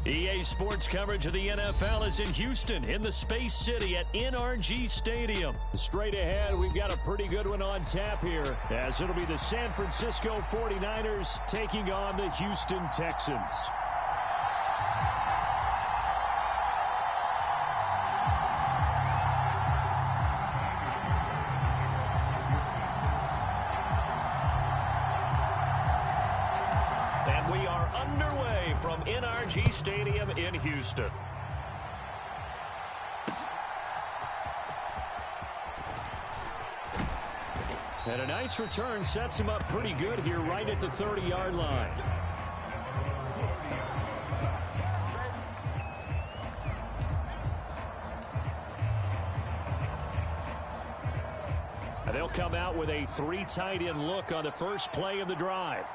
EA Sports coverage of the NFL is in Houston in the Space City at NRG Stadium. Straight ahead, we've got a pretty good one on tap here, as it'll be the San Francisco 49ers taking on the Houston Texans. And we are underway from NRG Stadium in Houston. And a nice return sets him up pretty good here right at the 30-yard line. And they'll come out with a 3 tight end look on the first play of the drive.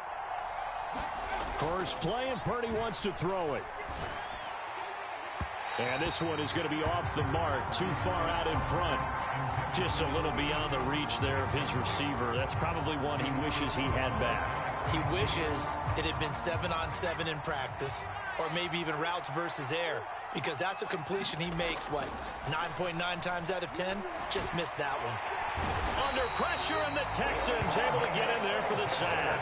First play, and Purdy wants to throw it. And this one is going to be off the mark, too far out in front. Just a little beyond the reach there of his receiver. That's probably one he wishes he had back. He wishes it had been 7-on-7 in practice, or maybe even routes versus air, because that's a completion he makes, 9.9 times out of 10? Just missed that one. Under pressure, and the Texans able to get in there for the sack.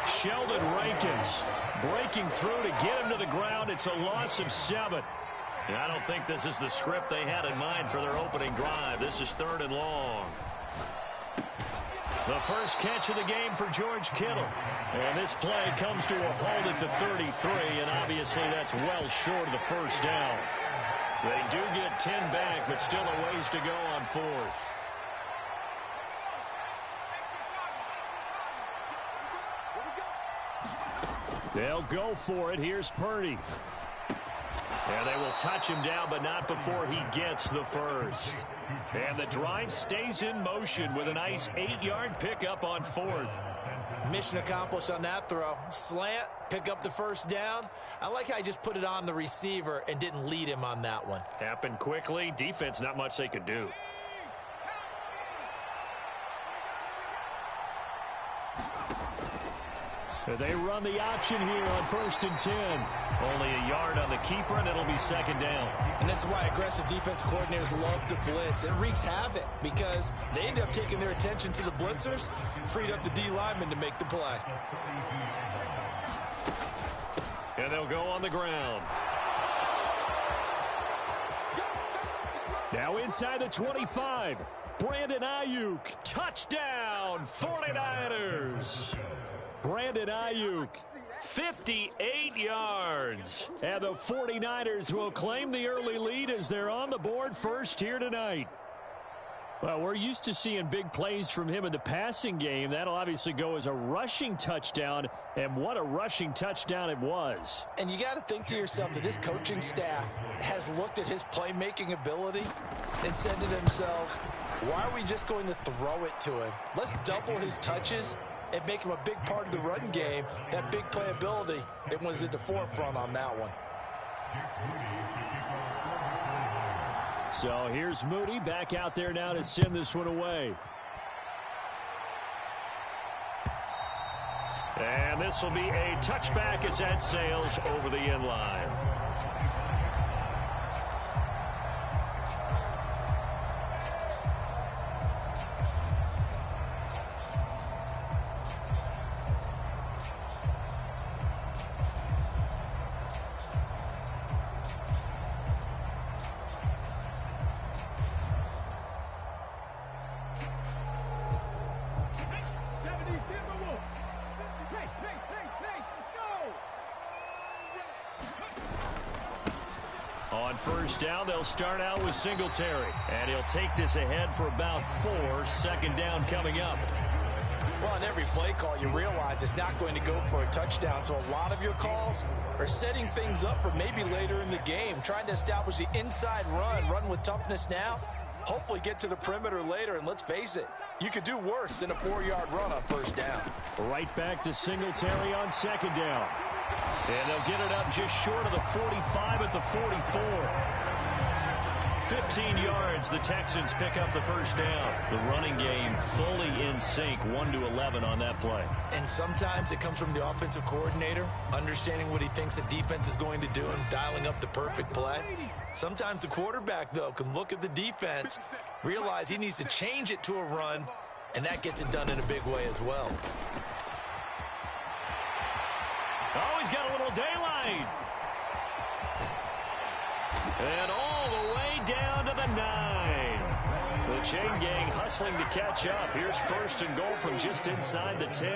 Sheldon Rankins breaking through to get him to the ground. It's a loss of 7. And I don't think this is the script they had in mind for their opening drive. This is 3rd and long. The first catch of the game for George Kittle. And this play comes to a halt at the 33, and obviously that's well short of the first down. They do get 10 back, but still a ways to go on 4th. They'll go for it. Here's Purdy. And they will touch him down, but not before he gets the first. And the drive stays in motion with a nice 8-yard pickup on 4th. Mission accomplished on that throw. Slant, pick up the first down. I like how he just put it on the receiver and didn't lead him on that one. Happened quickly. Defense, not much they could do. They run the option here on 1st and 10. Only a yard on the keeper, and it'll be 2nd down. And this is why aggressive defense coordinators love to blitz. It wreaks havoc because they end up taking their attention to the blitzers, freed up the D lineman to make the play. And they'll go on the ground. Now inside the 25. Brandon Ayuk, touchdown, 49ers. Brandon Ayuk, 58 yards. And the 49ers will claim the early lead as they're on the board first here tonight. Well, we're used to seeing big plays from him in the passing game. That'll obviously go as a rushing touchdown, and what a rushing touchdown it was. And you got to think to yourself that this coaching staff has looked at his playmaking ability and said to themselves, why are we just going to throw it to him? Let's double his touches and make him a big part of the run game. That big playability, it was at the forefront on that one. So here's Moody back out there now to send this one away. And this will be a touchback as that sails over the end line. On first down, they'll start out with Singletary. And he'll take this ahead for about 4. 2nd down coming up. Well, on every play call, you realize it's not going to go for a touchdown. So a lot of your calls are setting things up for maybe later in the game, trying to establish the inside run with toughness now, hopefully get to the perimeter later. And let's face it, you could do worse than a 4-yard run on first down. Right back to Singletary on 2nd down. And they'll get it up just short of the 45 at the 44. 15 yards, the Texans pick up the first down. The running game fully in in sync, 1-11 on that play. And sometimes it comes from the offensive coordinator, understanding what he thinks the defense is going to do and dialing up the perfect play. Sometimes the quarterback, though, can look at the defense, realize he needs to change it to a run, and that gets it done in a big way as well. Oh, he's got a little daylight. And all the way down to the 9. The chain gang hustling to catch up. Here's first and goal from just inside the 10.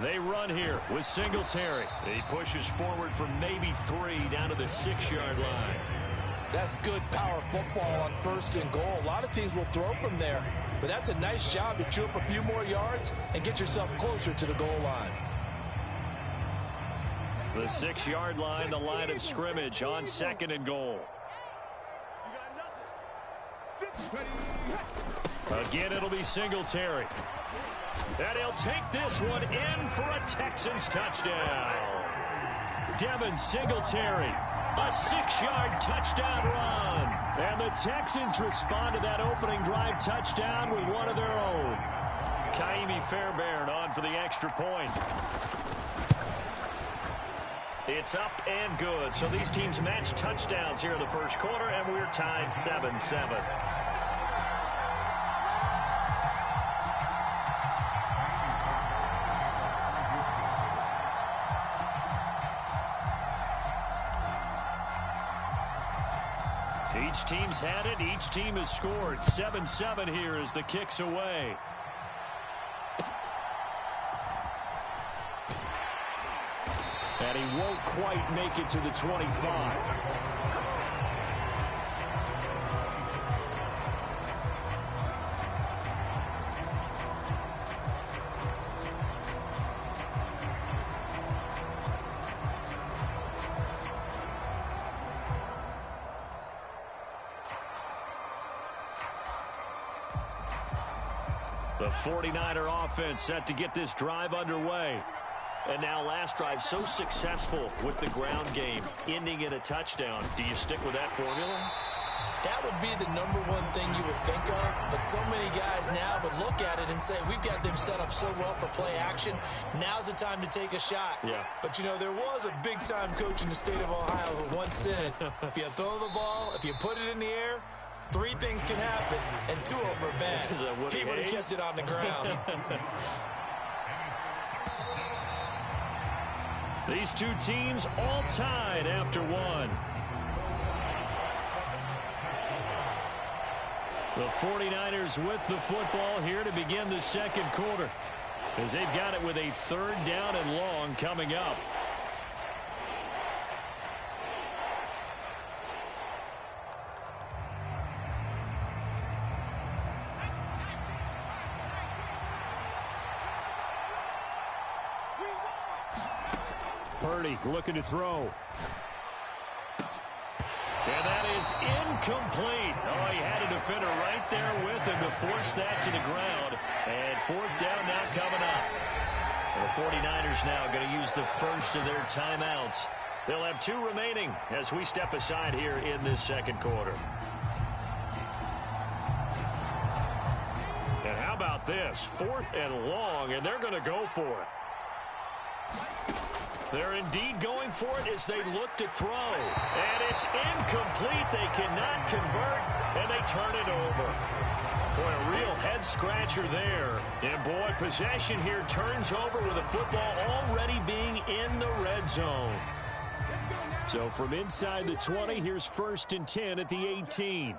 They run here with Singletary. He pushes forward for maybe 3 down to the 6-yard line. That's good power football on first and goal. A lot of teams will throw from there, but that's a nice job to chew up a few more yards and get yourself closer to the goal line. The 6-yard line, the line of scrimmage on second and goal. Again, it'll be Singletary. And he'll take this one in for a Texans touchdown. Devin Singletary, a 6-yard touchdown run. And the Texans respond to that opening drive touchdown with one of their own. Kaimi Fairbairn on for the extra point. It's up and good. So these teams match touchdowns here in the first quarter, and we're tied 7-7. Each team's had it. Each team has scored. 7-7 here as the kick's away. And he won't quite make it to the 25. The 49er offense set to get this drive underway. And now last drive so successful with the ground game, ending in a touchdown. Do you stick with that formula? That would be the number one thing you would think of, but so many guys now would look at it and say, we've got them set up so well for play action. Now's the time to take a shot. Yeah. But, you know, there was a big-time coach in the state of Ohio who once said, if you throw the ball, if you put it in the air, 3 things can happen, and 2 of them are bad. He would have kept it on the ground. These two teams all tied after 1. The 49ers with the football here to begin the second quarter, as they've got it with a 3rd down and long coming up. Purdy looking to throw. And that is incomplete. Oh, he had a defender right there with him to force that to the ground. And 4th down now coming up. The 49ers now going to use the first of their timeouts. They'll have 2 remaining as we step aside here in this second quarter. And how about this? 4th and long, and they're going to go for it. They're indeed going for it as they look to throw. And it's incomplete. They cannot convert, and they turn it over. Boy, a real head-scratcher there. And, boy, possession here turns over with the football already being in the red zone. So from inside the 20, here's 1st and 10 at the 18.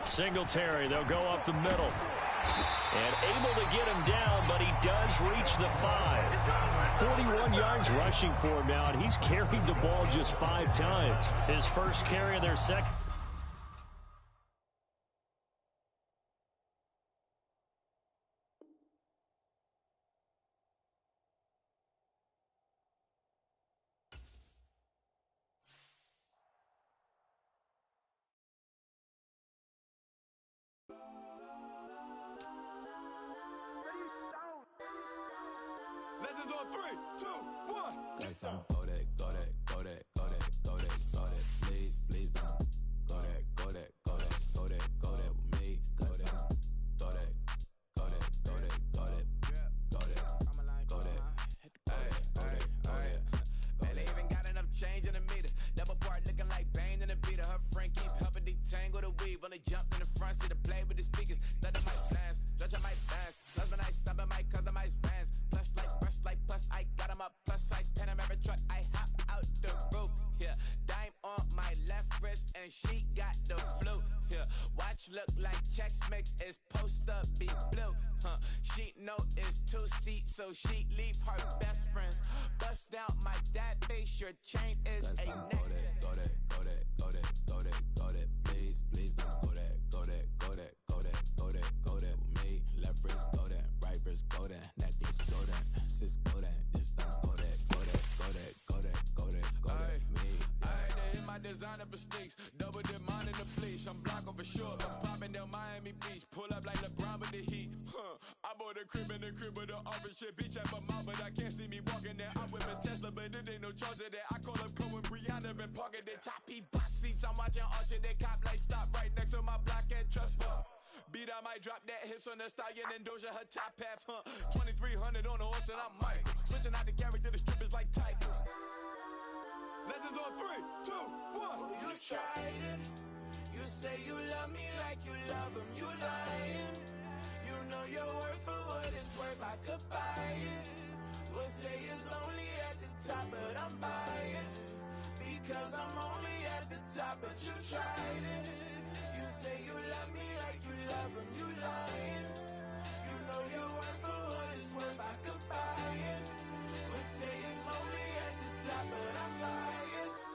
Singletary, they'll go up the middle. And able to get him down, but he does reach the 5. 41 yards rushing for him now, and he's carried the ball just 5 times. His first carry of their second. Legends on 3, 2, 1. Like some Kodak, Kodak, Kodak, Kodak, Kodak, Kodak. Please, please don't. wrist and she got the flu. Yeah, watch look like Chex Mix is post up be blue. She know it's 2 seats, so she leave her best friends. Bust out my dad face, your chain is a neck. Go that, please don't go that with me. Left wrist go that, right wrist go that, necklace go that, sis go that, it's done go that me. Alright, they hit my designer for sneaks, double dip mine in the fleece. I'm blocking for sure, I'm popping down Miami Beach, pull up like LeBron with the heat. I bought a crib in the crib with the office shit, bitch at my mouth, but I can't see me walking there. I'm with a Tesla, but it ain't no charge of that. I call up Cohen, Brianna, been parking the top P box seats. I'm watching Archer, they cop like stop right next to my block at Trust Fund. Beat, I might drop that hips on the stallion and Doja her top half, 2300 on the horse and I'm Michael. Switching out the character, the strippers like titles. Legends on 3, 2, 1. You tried it. You say you love me like you love him. You lying. You know your worth for what it's worth. I could buy it. We'll say it's only at the top, but I'm biased because I'm only at the top. But you tried it. You say you love me like you love him. You lying. You know your worth for what it's worth. I could buy it. We'll say it's only at the top, but I'm biased.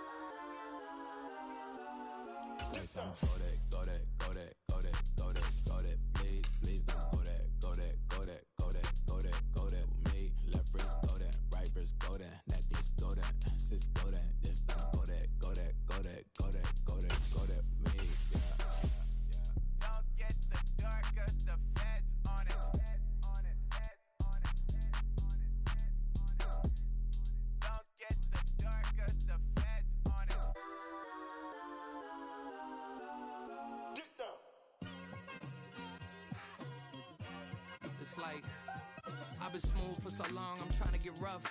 Go that, please don't go that with me. Left wrist go that, right wrist go that, necklace go that, sis go that, it's done go that with me. Don't get the dark 'cause the feds on it. Don't get the dark 'cause the feds on it. Get down. Just like I've been smooth for so long, I'm trying to get rough.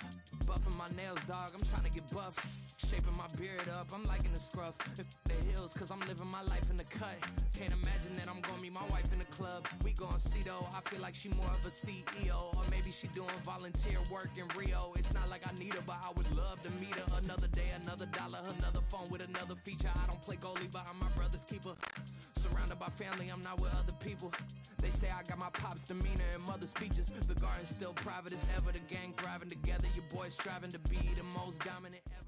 Buffing my nails, dog, I'm trying to get buff. Shaping my beard up, I'm liking the scruff. The hills, cause I'm living my life in the cut. Can't imagine that I'm gonna meet my wife in the club. We gon' see though, I feel like she more of a CEO. Or maybe she doing volunteer work in Rio. It's not like I need her, but I would love to meet her. Another day, another dollar, another phone with another feature. I don't play goalie, but I'm my brother's keeper. Surrounded by family, I'm not with other people. They say I got my pop's demeanor and mother's features. The garden's still private as ever. The gang thriving together. Your boys striving to be the most dominant ever.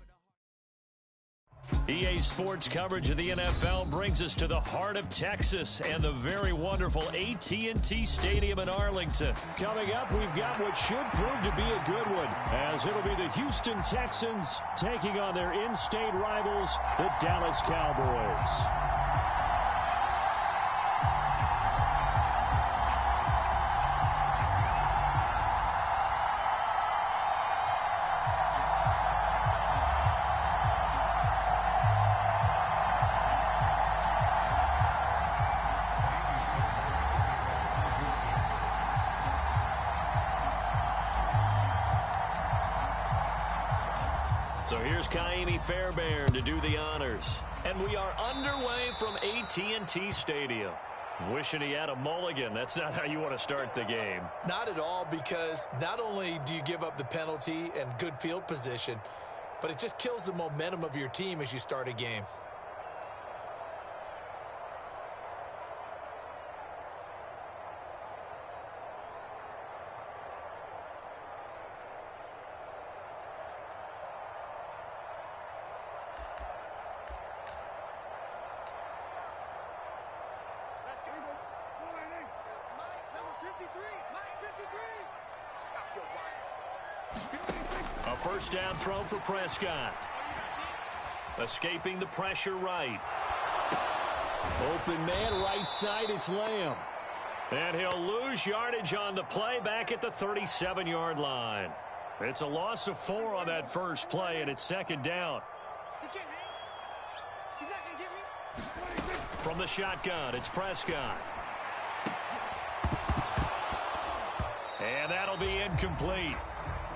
EA Sports coverage of the NFL brings us to the heart of Texas and the very wonderful AT&T Stadium in Arlington. Coming up, we've got what should prove to be a good one, as it'll be the Houston Texans taking on their in-state rivals, the Dallas Cowboys. So here's Fairbairn to do the honors. And we are underway from AT&T Stadium. Wishing he had a mulligan. That's not how you want to start the game. Not at all, because not only do you give up the penalty and good field position, but it just kills the momentum of your team as you start a game. A first down throw for Prescott. Escaping the pressure right. Open man right side, it's Lamb. And he'll lose yardage on the play back at the 37-yard line. It's a loss of 4 on that first play, and it's second down. From the shotgun, it's Prescott. And that'll be incomplete.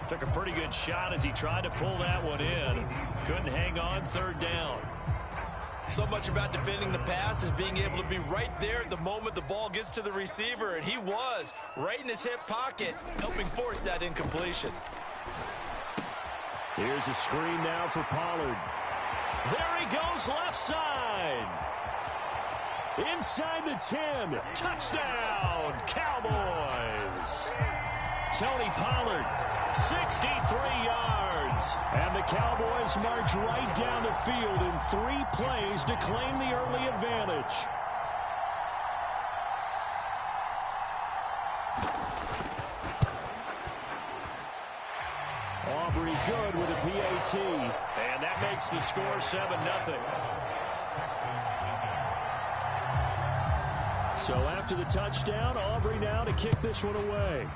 Took a pretty good shot as he tried to pull that one in. Couldn't hang on, third down. So much about defending the pass is being able to be right there at the moment the ball gets to the receiver, and he was right in his hip pocket, helping force that incompletion. Here's a screen now for Pollard. There he goes left side. Inside the 10. Touchdown, Cowboys. Tony Pollard, 63 yards. And the Cowboys march right down the field in 3 plays to claim the early advantage. Aubrey good with a PAT. And that makes the score 7-0. So after the touchdown, Aubrey now to kick this one away.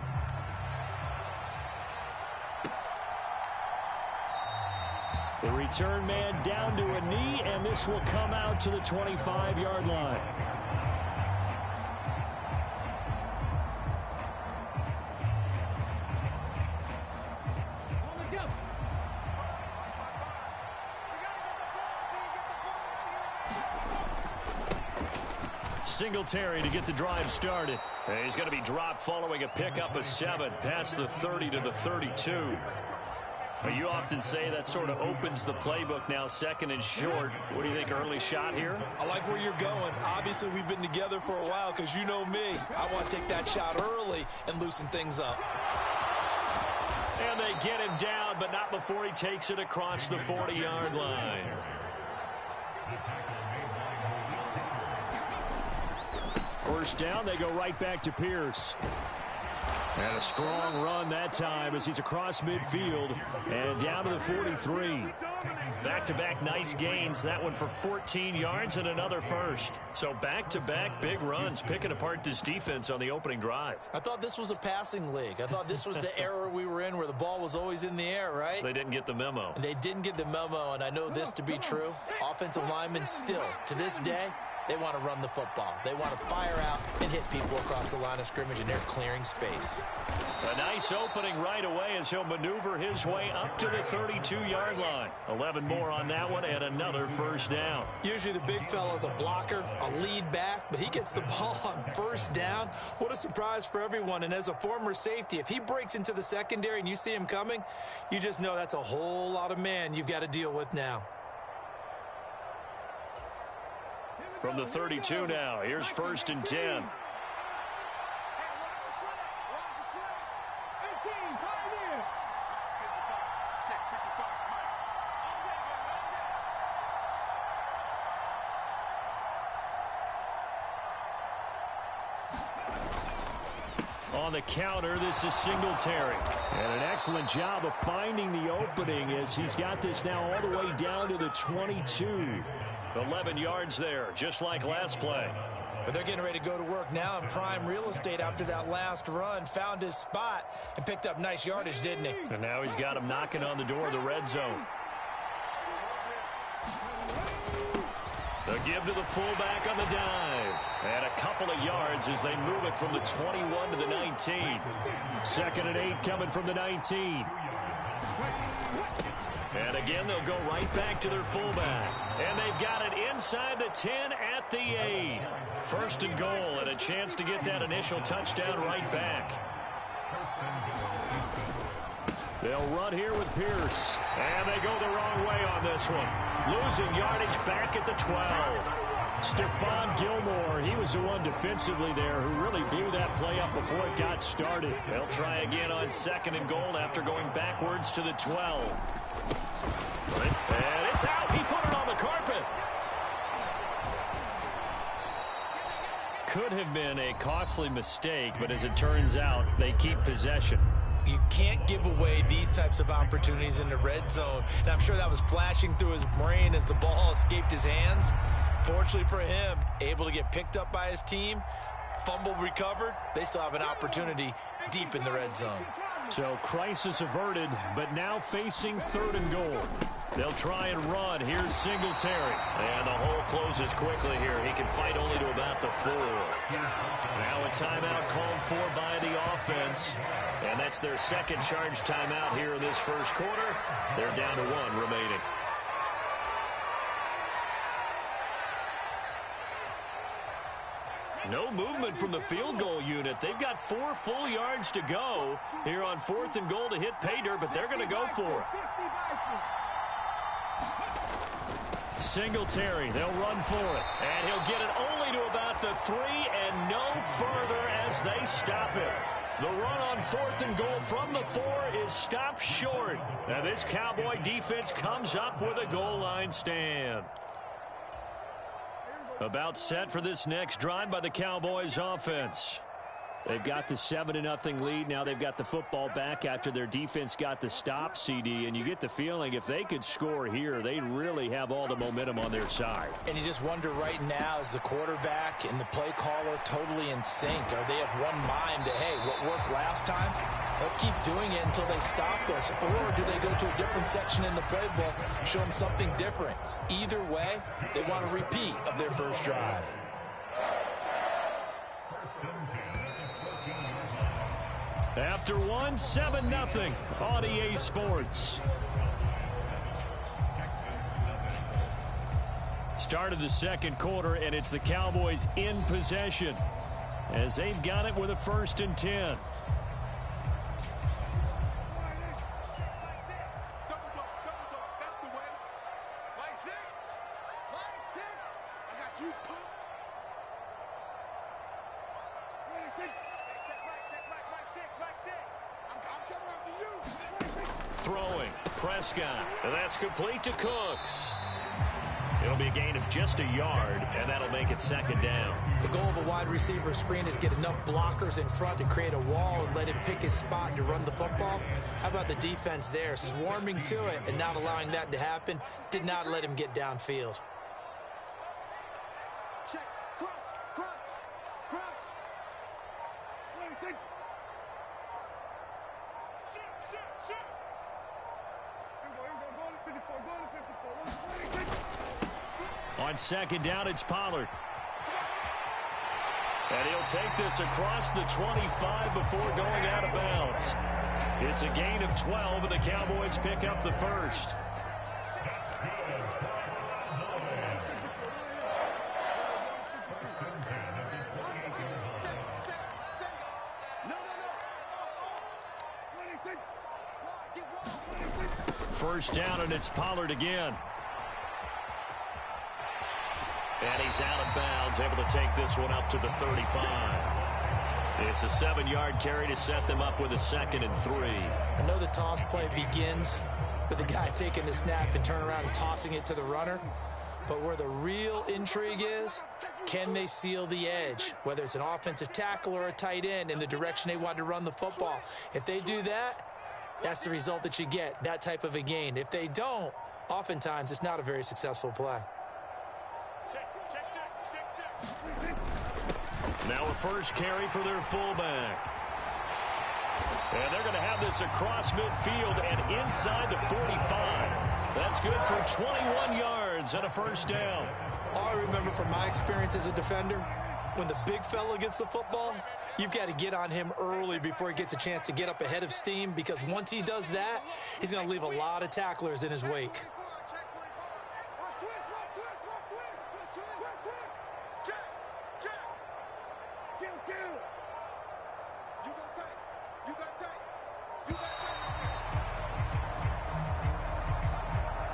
The return man down to a knee, and this will come out to the 25-yard line. Singletary to get the drive started. And he's going to be dropped following a pickup of 7 past the 30 to the 32. Well, you often say that sort of opens the playbook now, 2nd and short. What do you think, early shot here? I like where you're going. Obviously, we've been together for a while because you know me. I want to take that shot early and loosen things up. And they get him down, but not before he takes it across the 40-yard line. First down, they go right back to Pierce. And a strong run that time as he's across midfield and down to the 43. Back-to-back nice gains. That one for 14 yards and another first. So back-to-back big runs, picking apart this defense on the opening drive. I thought this was a passing league. I thought this was the era we were in where the ball was always in the air, right? They didn't get the memo. And they didn't get the memo, and I know this to be true. Offensive linemen still, to this day, they want to run the football. They want to fire out and hit people across the line of scrimmage, and they're clearing space. A nice opening right away as he'll maneuver his way up to the 32-yard line. 11 more on that one and another first down. Usually the big fella's a blocker, a lead back, but he gets the ball on first down. What a surprise for everyone. And as a former safety, if he breaks into the secondary and you see him coming, you just know that's a whole lot of man you've got to deal with now. From the 32 now, here's 1st and 10. On the counter, this is Singletary. And an excellent job of finding the opening as he's got this now all the way down to the 22. 11 yards there, just like last play. But they're getting ready to go to work now in prime real estate after that last run. Found his spot and picked up nice yardage, didn't he? And now he's got him knocking on the door of the red zone. The give to the fullback on the dive. And a couple of yards as they move it from the 21 to the 19. 2nd and 8 coming from the 19. And again, they'll go right back to their fullback. And they've got it inside the 10 at the 8. 1st and goal and a chance to get that initial touchdown right back. They'll run here with Pierce. And they go the wrong way on this one. Losing yardage back at the 12. Stephon Gilmore, he was the one defensively there who really blew that play up before it got started. They'll try again on 2nd and goal after going backwards to the 12. And it's out. He put it on the carpet. Could have been a costly mistake, but as it turns out, they keep possession. You can't give away these types of opportunities in the red zone. And I'm sure that was flashing through his brain as the ball escaped his hands. Fortunately for him, able to get picked up by his team, fumble recovered. They still have an opportunity deep in the red zone. So crisis averted, but now facing 3rd and goal. They'll try and run. Here's Singletary. And the hole closes quickly here. He can fight only to about the 4. Now a timeout called for by the offense. And that's their 2nd charge timeout here in this 1st quarter. They're down to 1 remaining. No movement from the field goal unit. They've got 4 full yards to go here on 4th and goal to hit pay dirt, but they're going to go for it. Singletary, they'll run for it. And he'll get it only to about the 3 and no further as they stop it. The run on 4th and goal from the 4 is stopped short. Now this Cowboy defense comes up with a goal line stand. About set for this next drive by the Cowboys offense. They've got the 7-0 lead. Now they've got the football back after their defense got the stop, CD. And you get the feeling if they could score here, they really have all the momentum on their side. And you just wonder right now, is the quarterback and the play caller totally in sync? Are they of one mind that, hey, what worked last time, let's keep doing it until they stop us? Or do they go to a different section in the playbook, show them something different? Either way, they want a repeat of their first drive. After 7-0 on EA Sports. Start of the second quarter, and it's the Cowboys in possession as they've got it with a 1st and 10. Throwing, Prescott, and that's complete to Cooks. It'll be a gain of just a yard, and that'll make it 2nd down. The goal of a wide receiver screen is get enough blockers in front to create a wall and let him pick his spot to run the football. How about the defense there, swarming to it and not allowing that to happen? Did not let him get downfield. Check, crunch, crunch, crunch. On 2nd down, it's Pollard. And he'll take this across the 25 before going out of bounds. It's a gain of 12, and the Cowboys pick up the 1st. First down, and it's Pollard again. And he's out of bounds, able to take this one up to the 35. It's a 7-yard carry to set them up with a 2nd and 3. I know the toss play begins with the guy taking the snap and turning around and tossing it to the runner. But where the real intrigue is, can they seal the edge? Whether it's an offensive tackle or a tight end in the direction they want to run the football. If they do that, that's the result that you get, that type of a gain. If they don't, oftentimes it's not a very successful play. Now a first carry for their fullback. And they're going to have this across midfield and inside the 45. That's good for 21 yards and a 1st down. All I remember from my experience as a defender, when the big fella gets the football, you've got to get on him early before he gets a chance to get up ahead of steam, because once he does that, he's going to leave a lot of tacklers in his wake.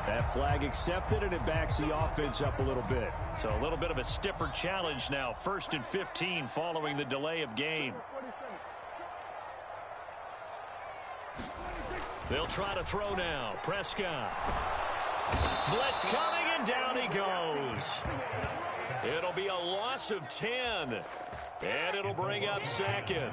That flag accepted, and it backs the offense up a little bit. So a little bit of a stiffer challenge now. 1st and 15 following the delay of game. They'll try to throw now. Prescott. Blitz coming, and down he goes. It'll be a loss of 10. And it'll bring up 2nd.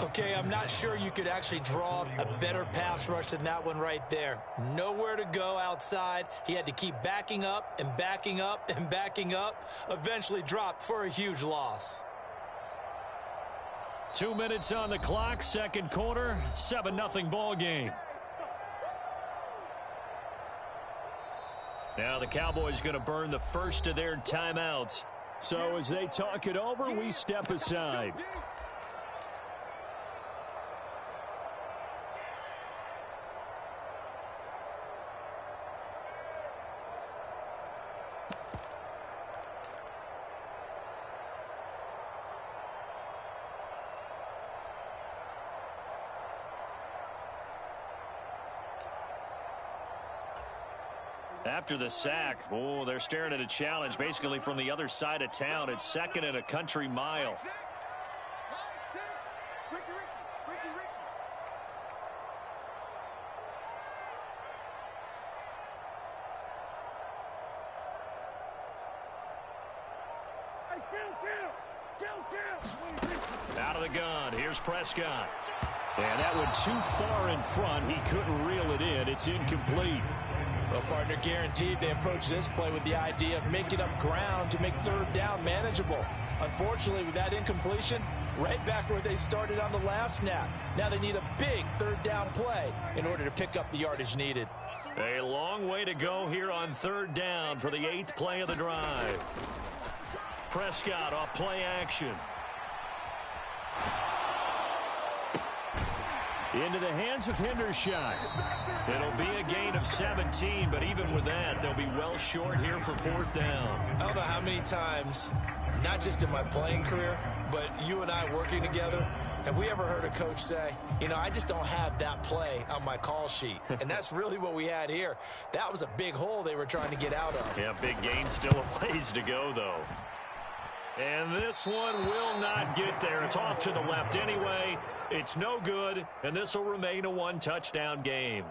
Okay, I'm not sure you could actually draw a better pass rush than that one right there. Nowhere to go outside. He had to keep backing up and backing up and backing up. Eventually dropped for a huge loss. 2 minutes on the clock, 2nd quarter, 7-0 ball game. Now the Cowboys going to burn the first of their timeouts. So as they talk it over, we step aside. After the sack, they're staring at a challenge basically from the other side of town. It's second and a country mile. Out of the gun, here's Prescott. And that went too far in front. He couldn't reel it in. It's incomplete. Well, partner, guaranteed they approach this play with the idea of making up ground to make third down manageable. Unfortunately, with that incompletion, right back where they started on the last snap. Now they need a big third down play in order to pick up the yardage needed. A long way to go here on third down for the 8th play of the drive. Prescott off play action. Into the hands of Hendershot. It'll be a gain of 17, but even with that, they'll be well short here for 4th down. I don't know how many times, not just in my playing career, but you and I working together, have we ever heard a coach say, I just don't have that play on my call sheet. And that's really what we had here. That was a big hole they were trying to get out of. Yeah, big gain, still a ways to go, though. And this one will not get there. It's off to the left anyway. It's no good, and this will remain a one-touchdown game.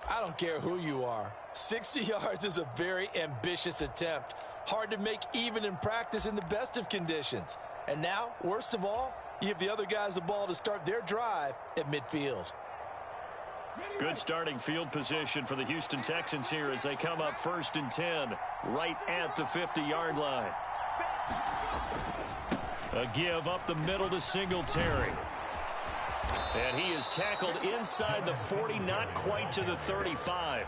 I don't care who you are. 60 yards is a very ambitious attempt. Hard to make even in practice in the best of conditions. And now, worst of all, you give the other guys the ball to start their drive at midfield. Good starting field position for the Houston Texans here as they come up 1st and 10, right at the 50-yard line. A give up the middle to Singletary. And he is tackled inside the 40, not quite to the 35.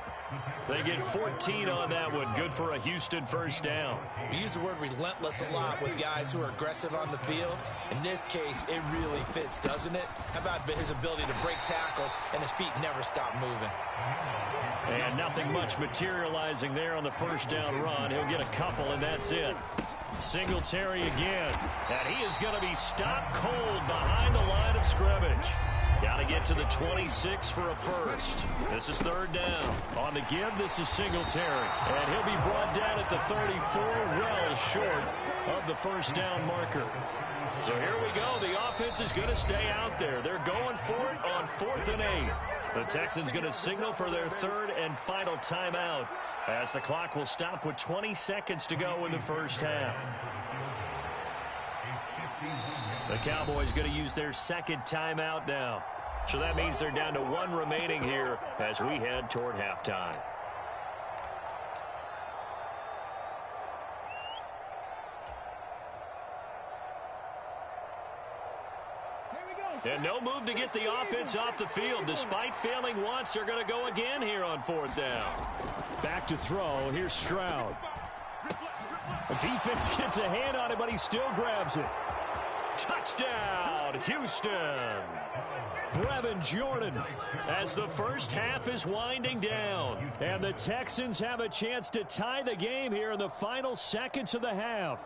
They get 14 on that one. Good for a Houston 1st down. We use the word relentless a lot with guys who are aggressive on the field. In this case, it really fits, doesn't it? How about his ability to break tackles and his feet never stop moving? And nothing much materializing there on the 1st down run. He'll get a couple, and that's it. Singletary again. And he is going to be stopped cold behind the line of scrimmage. Got to get to the 26 for a first. This is 3rd down. On the give, this is Singletary. And he'll be brought down at the 34, well short of the 1st down marker. So here we go. The offense is going to stay out there. They're going for it on 4th and 8. The Texans going to signal for their 3rd and final timeout as the clock will stop with 20 seconds to go in the 1st half. The Cowboys going to use their 2nd timeout now. So that means they're down to 1 remaining here as we head toward halftime. And no move to get the offense off the field. Despite failing once, they're going to go again here on 4th down. Back to throw. Here's Stroud. The defense gets a hand on it, but he still grabs it. Touchdown, Houston. Brevin Jordan. As the 1st half is winding down. And the Texans have a chance to tie the game here in the final seconds of the half.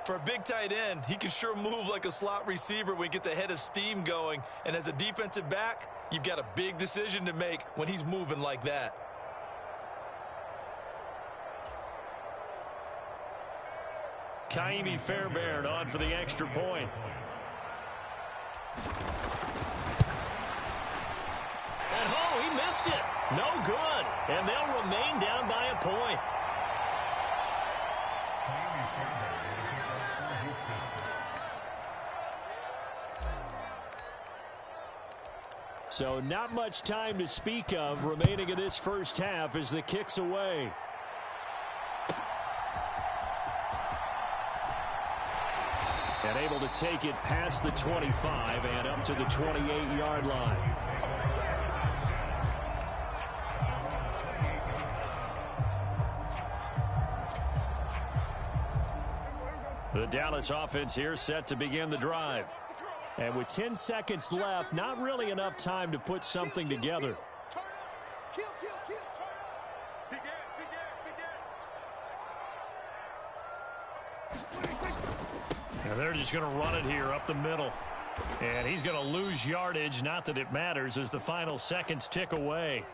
For a big tight end, he can sure move like a slot receiver when he gets a head of steam going. And as a defensive back, you've got a big decision to make when he's moving like that. Kaimi Fairbairn on for the extra point. And he missed it. No good. And they'll remain down by a point. So not much time to speak of remaining in this 1st half as the kick's away. And able to take it past the 25 and up to the 28-yard line. The Dallas offense here set to begin the drive. And with 10 seconds left, not really enough time to put something together. And they're just going to run it here up the middle. And he's going to lose yardage. Not that it matters as the final seconds tick away.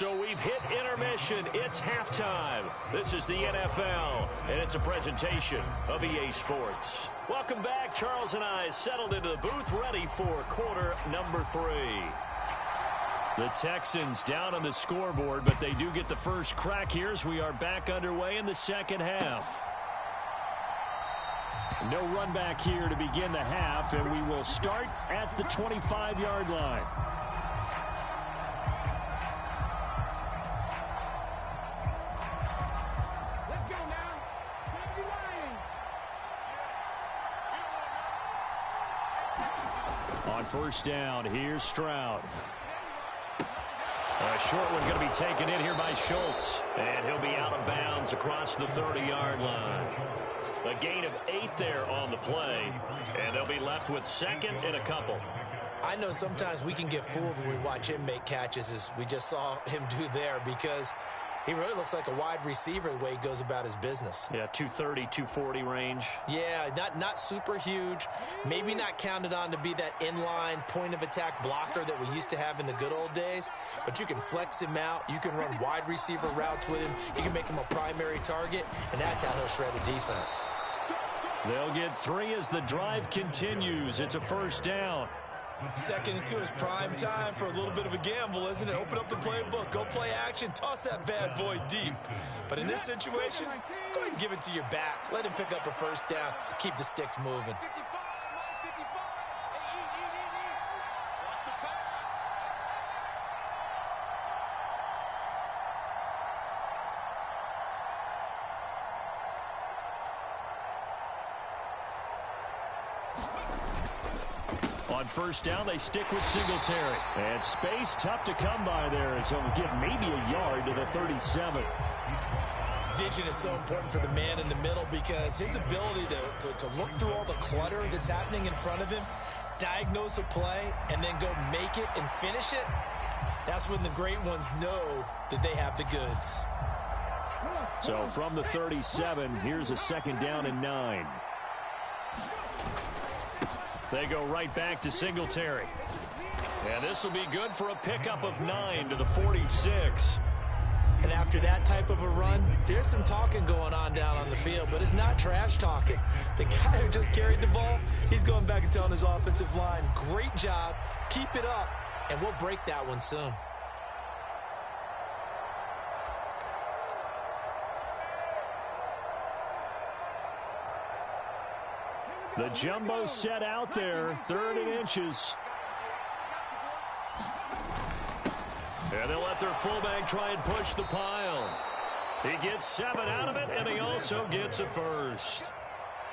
So we've hit intermission. It's halftime. This is the NFL, and it's a presentation of EA Sports. Welcome back. Charles and I settled into the booth, ready for quarter number 3. The Texans down on the scoreboard, but they do get the first crack here as we are back underway in the second half. No run back here to begin the half, and we will start at the 25-yard line. Let's go now. On first down, here's Stroud. A short one going to be taken in here by Schultz. And he'll be out of bounds across the 30-yard line. A gain of 8 there on the play. And they'll be left with second and a couple. I know sometimes we can get fooled when we watch him make catches, as we just saw him do there, because he really looks like a wide receiver the way he goes about his business. Yeah, 230, 240 range. Yeah, not super huge. Maybe not counted on to be that inline point-of-attack blocker that we used to have in the good old days. But you can flex him out. You can run wide receiver routes with him. You can make him a primary target, and that's how he'll shred a defense. They'll get 3 as the drive continues. It's a first down. Second and 2 is prime time for a little bit of a gamble, isn't it? Open up the playbook, go play action, toss that bad boy deep. But in this situation, go ahead and give it to your back. Let him pick up a first down. Keep the sticks moving. On first down, they stick with Singletary. And space tough to come by there, as he'll get maybe a yard to the 37. Vision is so important for the man in the middle, because his ability to look through all the clutter that's happening in front of him, diagnose a play, and then go make it and finish it, that's when the great ones know that they have the goods. So from the 37, here's a second down and 9. They go right back to Singletary. And this will be good for a pickup of 9 to the 46. And after that type of a run, there's some talking going on down on the field, but it's not trash talking. The guy who just carried the ball, he's going back and telling his offensive line, great job, keep it up, and we'll break that one soon. The jumbo set out there, 3rd and inches. And they'll let their fullback try and push the pile. He gets 7 out of it, and he also gets a first.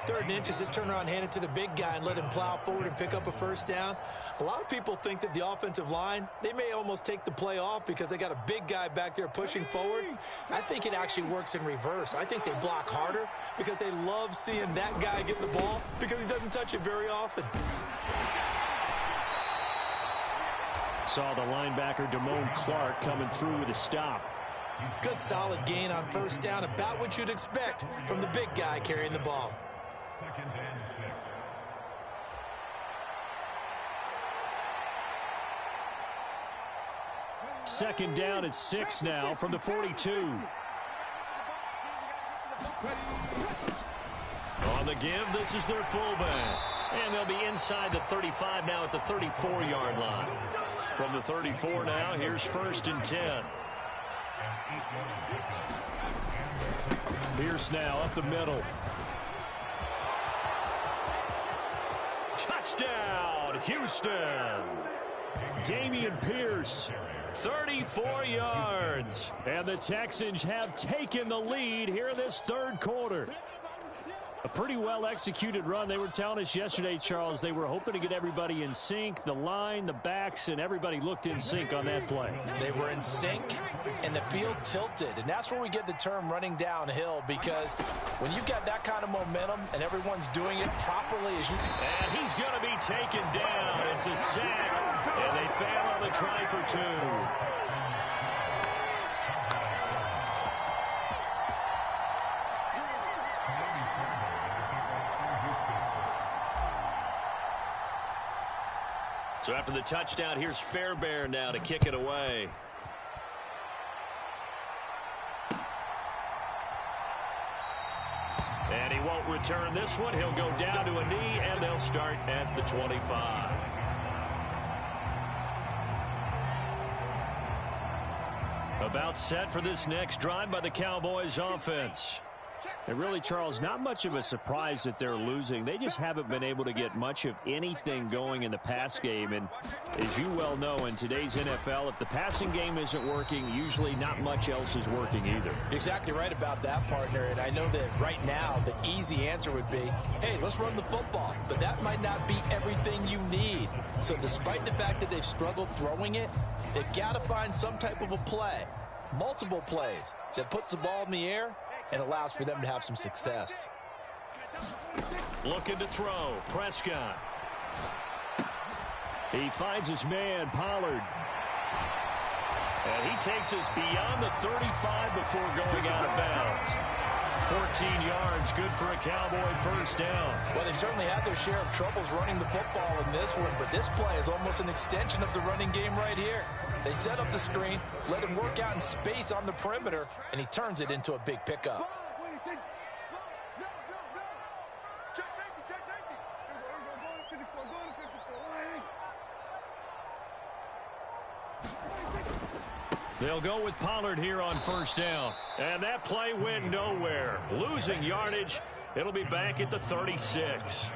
3rd and inches, just turn around, hand it to the big guy, and let him plow forward and pick up a first down. A lot of people think that the offensive line, they may almost take the play off because they got a big guy back there pushing forward. I think it actually works in reverse. I think they block harder because they love seeing that guy get the ball because he doesn't touch it very often. Saw the linebacker Damone Clark coming through with a stop. Good solid gain on first down, about what you'd expect from the big guy carrying the ball. Second down at 6 now from the 42. On the give, this is their fullback. And they'll be inside the 35 now at the 34-yard line. From the 34 now, here's 1st and 10. Pierce now up the middle. Touchdown, Houston. Dameon Pierce, 34 yards. And the Texans have taken the lead here in this 3rd quarter. A pretty well-executed run. They were telling us yesterday, Charles, they were hoping to get everybody in sync. The line, the backs, and everybody looked in sync on that play. They were in sync, and the field tilted. And that's where we get the term running downhill, because when you've got that kind of momentum and everyone's doing it properly as you... And he's going to be taken down. It's a sack, and they fail on the try for 2. So after the touchdown, here's Fairbairn now to kick it away. And he won't return this one. He'll go down to a knee, and they'll start at the 25. About set for this next drive by the Cowboys offense. And really, Charles, not much of a surprise that they're losing. They just haven't been able to get much of anything going in the pass game. And as you well know, in today's NFL, if the passing game isn't working, usually not much else is working either. You're exactly right about that, partner. And I know that right now the easy answer would be, hey, let's run the football. But that might not be everything you need. So despite the fact that they've struggled throwing it, they've got to find some type of a play, multiple plays, that puts the ball in the air and allows for them to have some success. Looking to throw, Prescott. He finds his man, Pollard. And he takes us beyond the 35 before going out of bounds. 14 yards, good for a Cowboy first down. Well, they certainly had their share of troubles running the football in this one, but this play is almost an extension of the running game right here. They set up the screen, let him work out in space on the perimeter, and he turns it into a big pickup. They'll go with Pollard here on first down. And that play went nowhere. Losing yardage. It'll be back at the 36.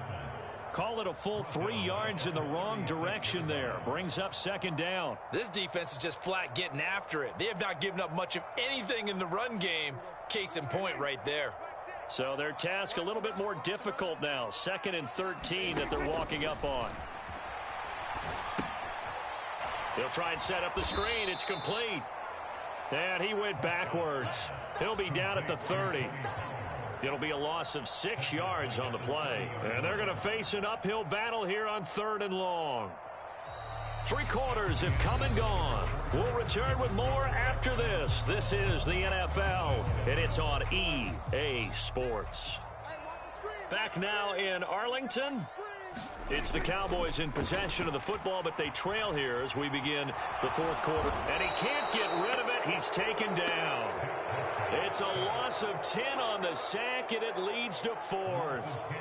Call it a full 3 yards in the wrong direction there. Brings up second down. This defense is just flat getting after it. They have not given up much of anything in the run game. Case in point right there. So their task a little bit more difficult now. 2nd and 13 that they're walking up on. He'll try and set up the screen. It's complete. And he went backwards. He'll be down at the 30. It'll be a loss of 6 yards on the play. And they're going to face an uphill battle here on 3rd and long. 3 quarters have come and gone. We'll return with more after this. This is the NFL, and it's on EA Sports. Back now in Arlington. It's the Cowboys in possession of the football, but they trail here as we begin the 4th quarter. And he can't get rid of it. He's taken down. It's a loss of 10 on the sack, and it leads to 4th.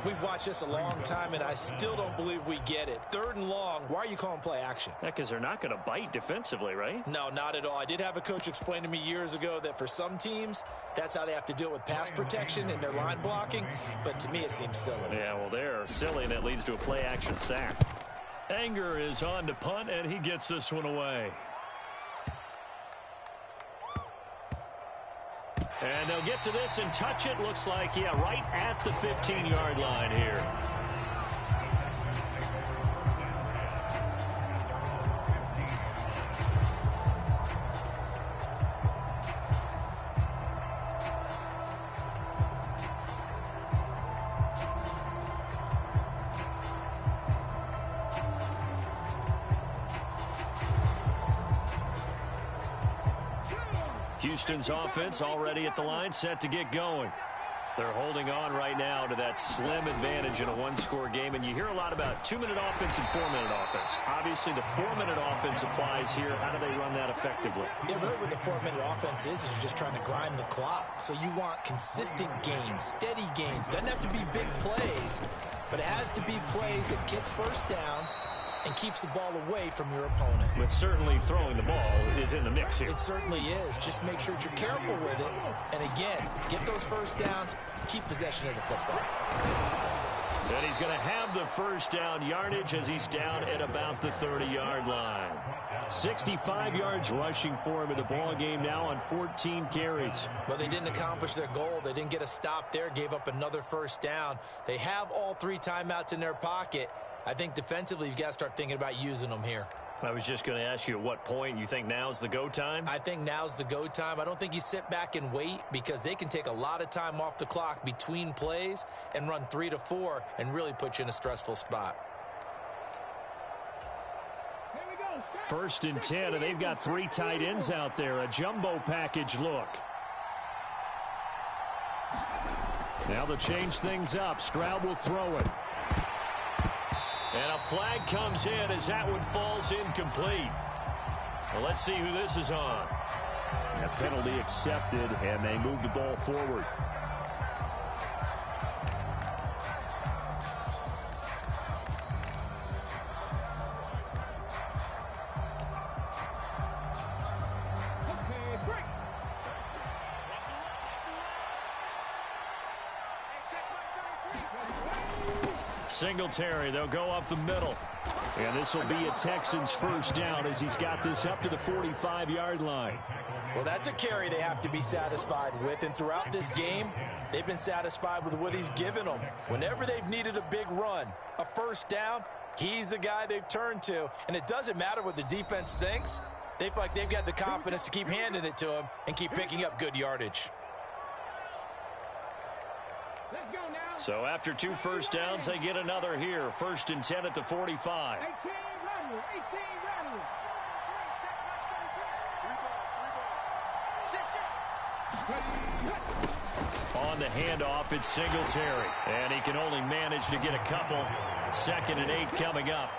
We've watched this a long time, and I still don't believe we get it. 3rd and long, why are you calling play action? Yeah, because they're not going to bite defensively, right? No, not at all. I did have a coach explain to me years ago that for some teams, that's how they have to deal with pass protection and their line blocking. But to me, it seems silly. Yeah, well, they're silly, and it leads to a play action sack. Anger is on to punt, and he gets this one away. And they'll get to this and touch it. Looks like, yeah, right at the 15-yard line here. Houston's offense already at the line, set to get going. They're holding on right now to that slim advantage in a one-score game. And you hear a lot about 2-minute offense and 4-minute offense. Obviously, the 4-minute offense applies here. How do they run that effectively? Yeah, really what the 4-minute offense is you're just trying to grind the clock. So you want consistent gains, steady gains. Doesn't have to be big plays, but it has to be plays that gets first downs and keeps the ball away from your opponent. But certainly throwing the ball is in the mix here. It certainly is. Just make sure that you're careful with it. And again, get those first downs, keep possession of the football. And he's going to have the first down yardage as he's down at about the 30-yard line. 65 yards rushing for him in the ball game now on 14 carries. Well, they didn't accomplish their goal. They didn't get a stop there, gave up another first down. They have all 3 timeouts in their pocket. I think defensively you've got to start thinking about using them here. I was just going to ask you at what point you think now's the go time? I think now's the go time. I don't think you sit back and wait because they can take a lot of time off the clock between plays and run 3 to 4 and really put you in a stressful spot. 1st and 10, and they've got 3 tight ends out there. A jumbo package look. Now they'll change things up. Stroud will throw it. And a flag comes in as that one falls incomplete. Well, let's see who this is on. A penalty accepted, and they move the ball forward. Singletary, they'll go up the middle. And this will be a Texans first down as he's got this up to the 45-yard line. Well, that's a carry they have to be satisfied with. And throughout this game, they've been satisfied with what he's given them. Whenever they've needed a big run, a first down, he's the guy they've turned to. And it doesn't matter what the defense thinks. They feel like they've got the confidence to keep handing it to him and keep picking up good yardage. So after 2 first downs, they get another here. 1st and 10 at the 45. On the handoff, it's Singletary. And he can only manage to get a couple. 2nd and 8 coming up.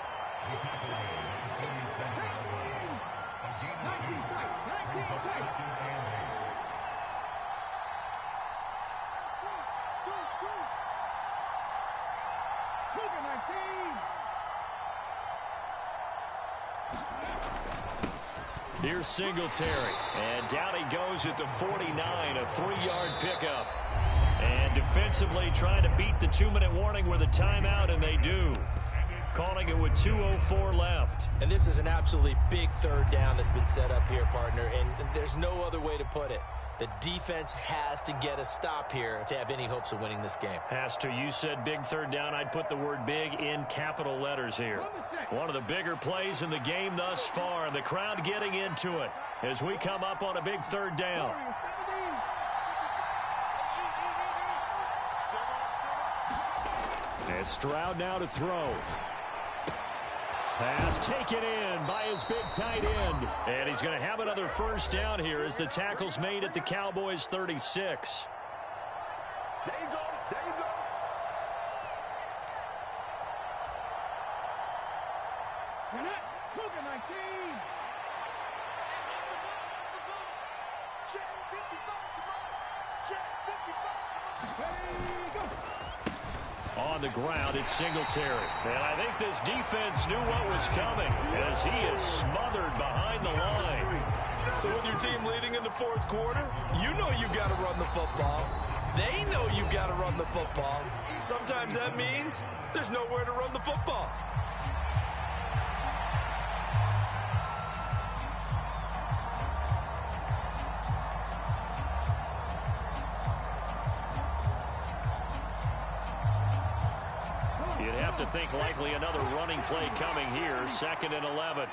Here's Singletary, and down he goes at the 49, a 3-yard pickup. And defensively trying to beat the 2-minute warning with a timeout, and they do. Calling it with 2:04 left. And this is an absolutely big third down that's been set up here, partner, and there's no other way to put it. The defense has to get a stop here to have any hopes of winning this game. Has to. You said big third down. I'd put the word big in capital letters here. One of the bigger plays in the game thus far, and the crowd getting into it as we come up on a big third down. And Stroud now to throw. Pass taken in by his big tight end. And he's going to have another first down here as the tackle's made at the Cowboys' 36. There you go. There you go. You're not Cougar 19. Check 55. Check 55. There you go. On the ground, it's Singletary. And I think this defense knew what was coming as he is smothered behind the line. So with your team leading in the fourth quarter, you know you've got to run the football. They know you've got to run the football. Sometimes that means there's nowhere to run the football. You'd have to think likely another running play coming here. 2nd and 11.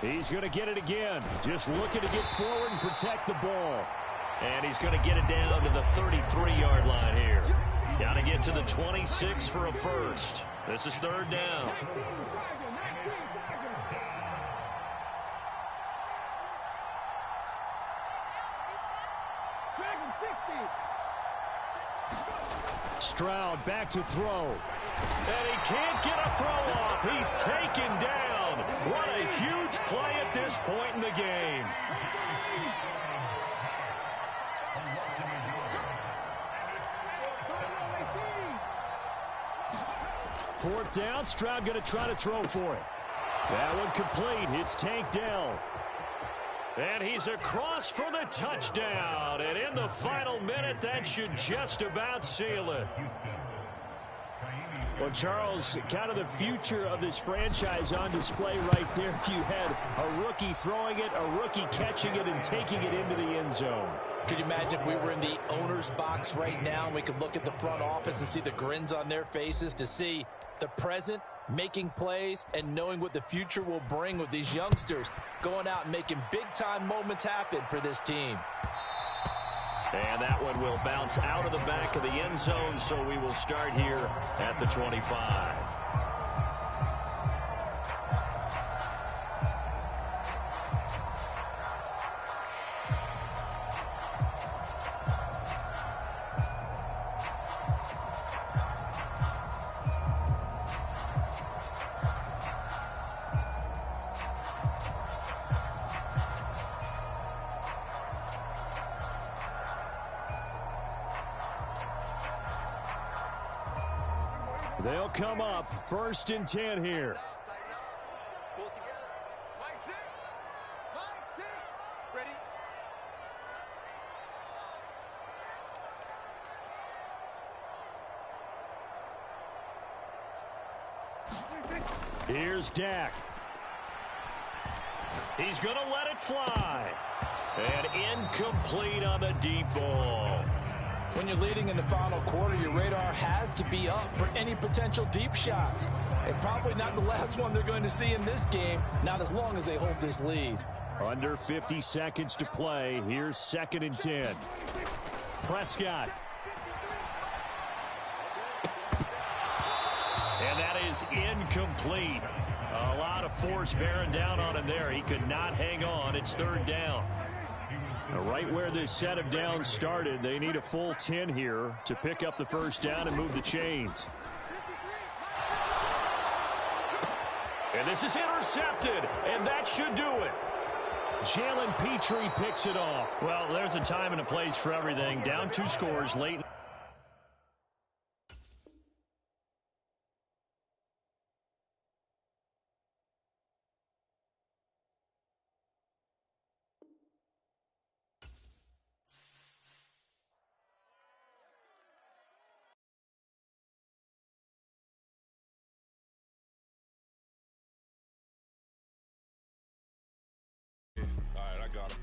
He's going to get it again. Just looking to get forward and protect the ball. And he's going to get it down to the 33-yard line here. Got to get to the 26 for a first. This is 3rd down. Stroud back to throw. And he can't get a throw off. He's taken down. What a huge play at this point in the game. Fourth down. Stroud going to try to throw for it. That one complete. It's tanked down. And he's across for the touchdown. And in the final minute, that should just about seal it. Well, Charles, kind of the future of this franchise on display right there. You had a rookie throwing it, a rookie catching it, and taking it into the end zone. Could you imagine if we were in the owner's box right now and we could look at the front office and see the grins on their faces, to see the present making plays and knowing what the future will bring with these youngsters going out and making big-time moments happen for this team. And that one will bounce out of the back of the end zone, so we will start here at the 25. They'll come up 1st and 10 here. Pull it together. Mike 6. Mike 6. Ready? Here's Dak. He's going to let it fly. And incomplete on the deep ball. When you're leading in the final quarter, your radar has to be up for any potential deep shots. And probably not the last one they're going to see in this game, not as long as they hold this lead. Under 50 seconds to play. Here's 2nd and 10. Prescott. And that is incomplete. A lot of force bearing down on him there. He could not hang on. It's 3rd down. Right where this set of downs started, they need a full 10 here to pick up the 1st down and move the chains. And this is intercepted, and that should do it. Jalen Petrie picks it off. Well, there's a time and a place for everything. Down 2 scores late. Alright, I got him.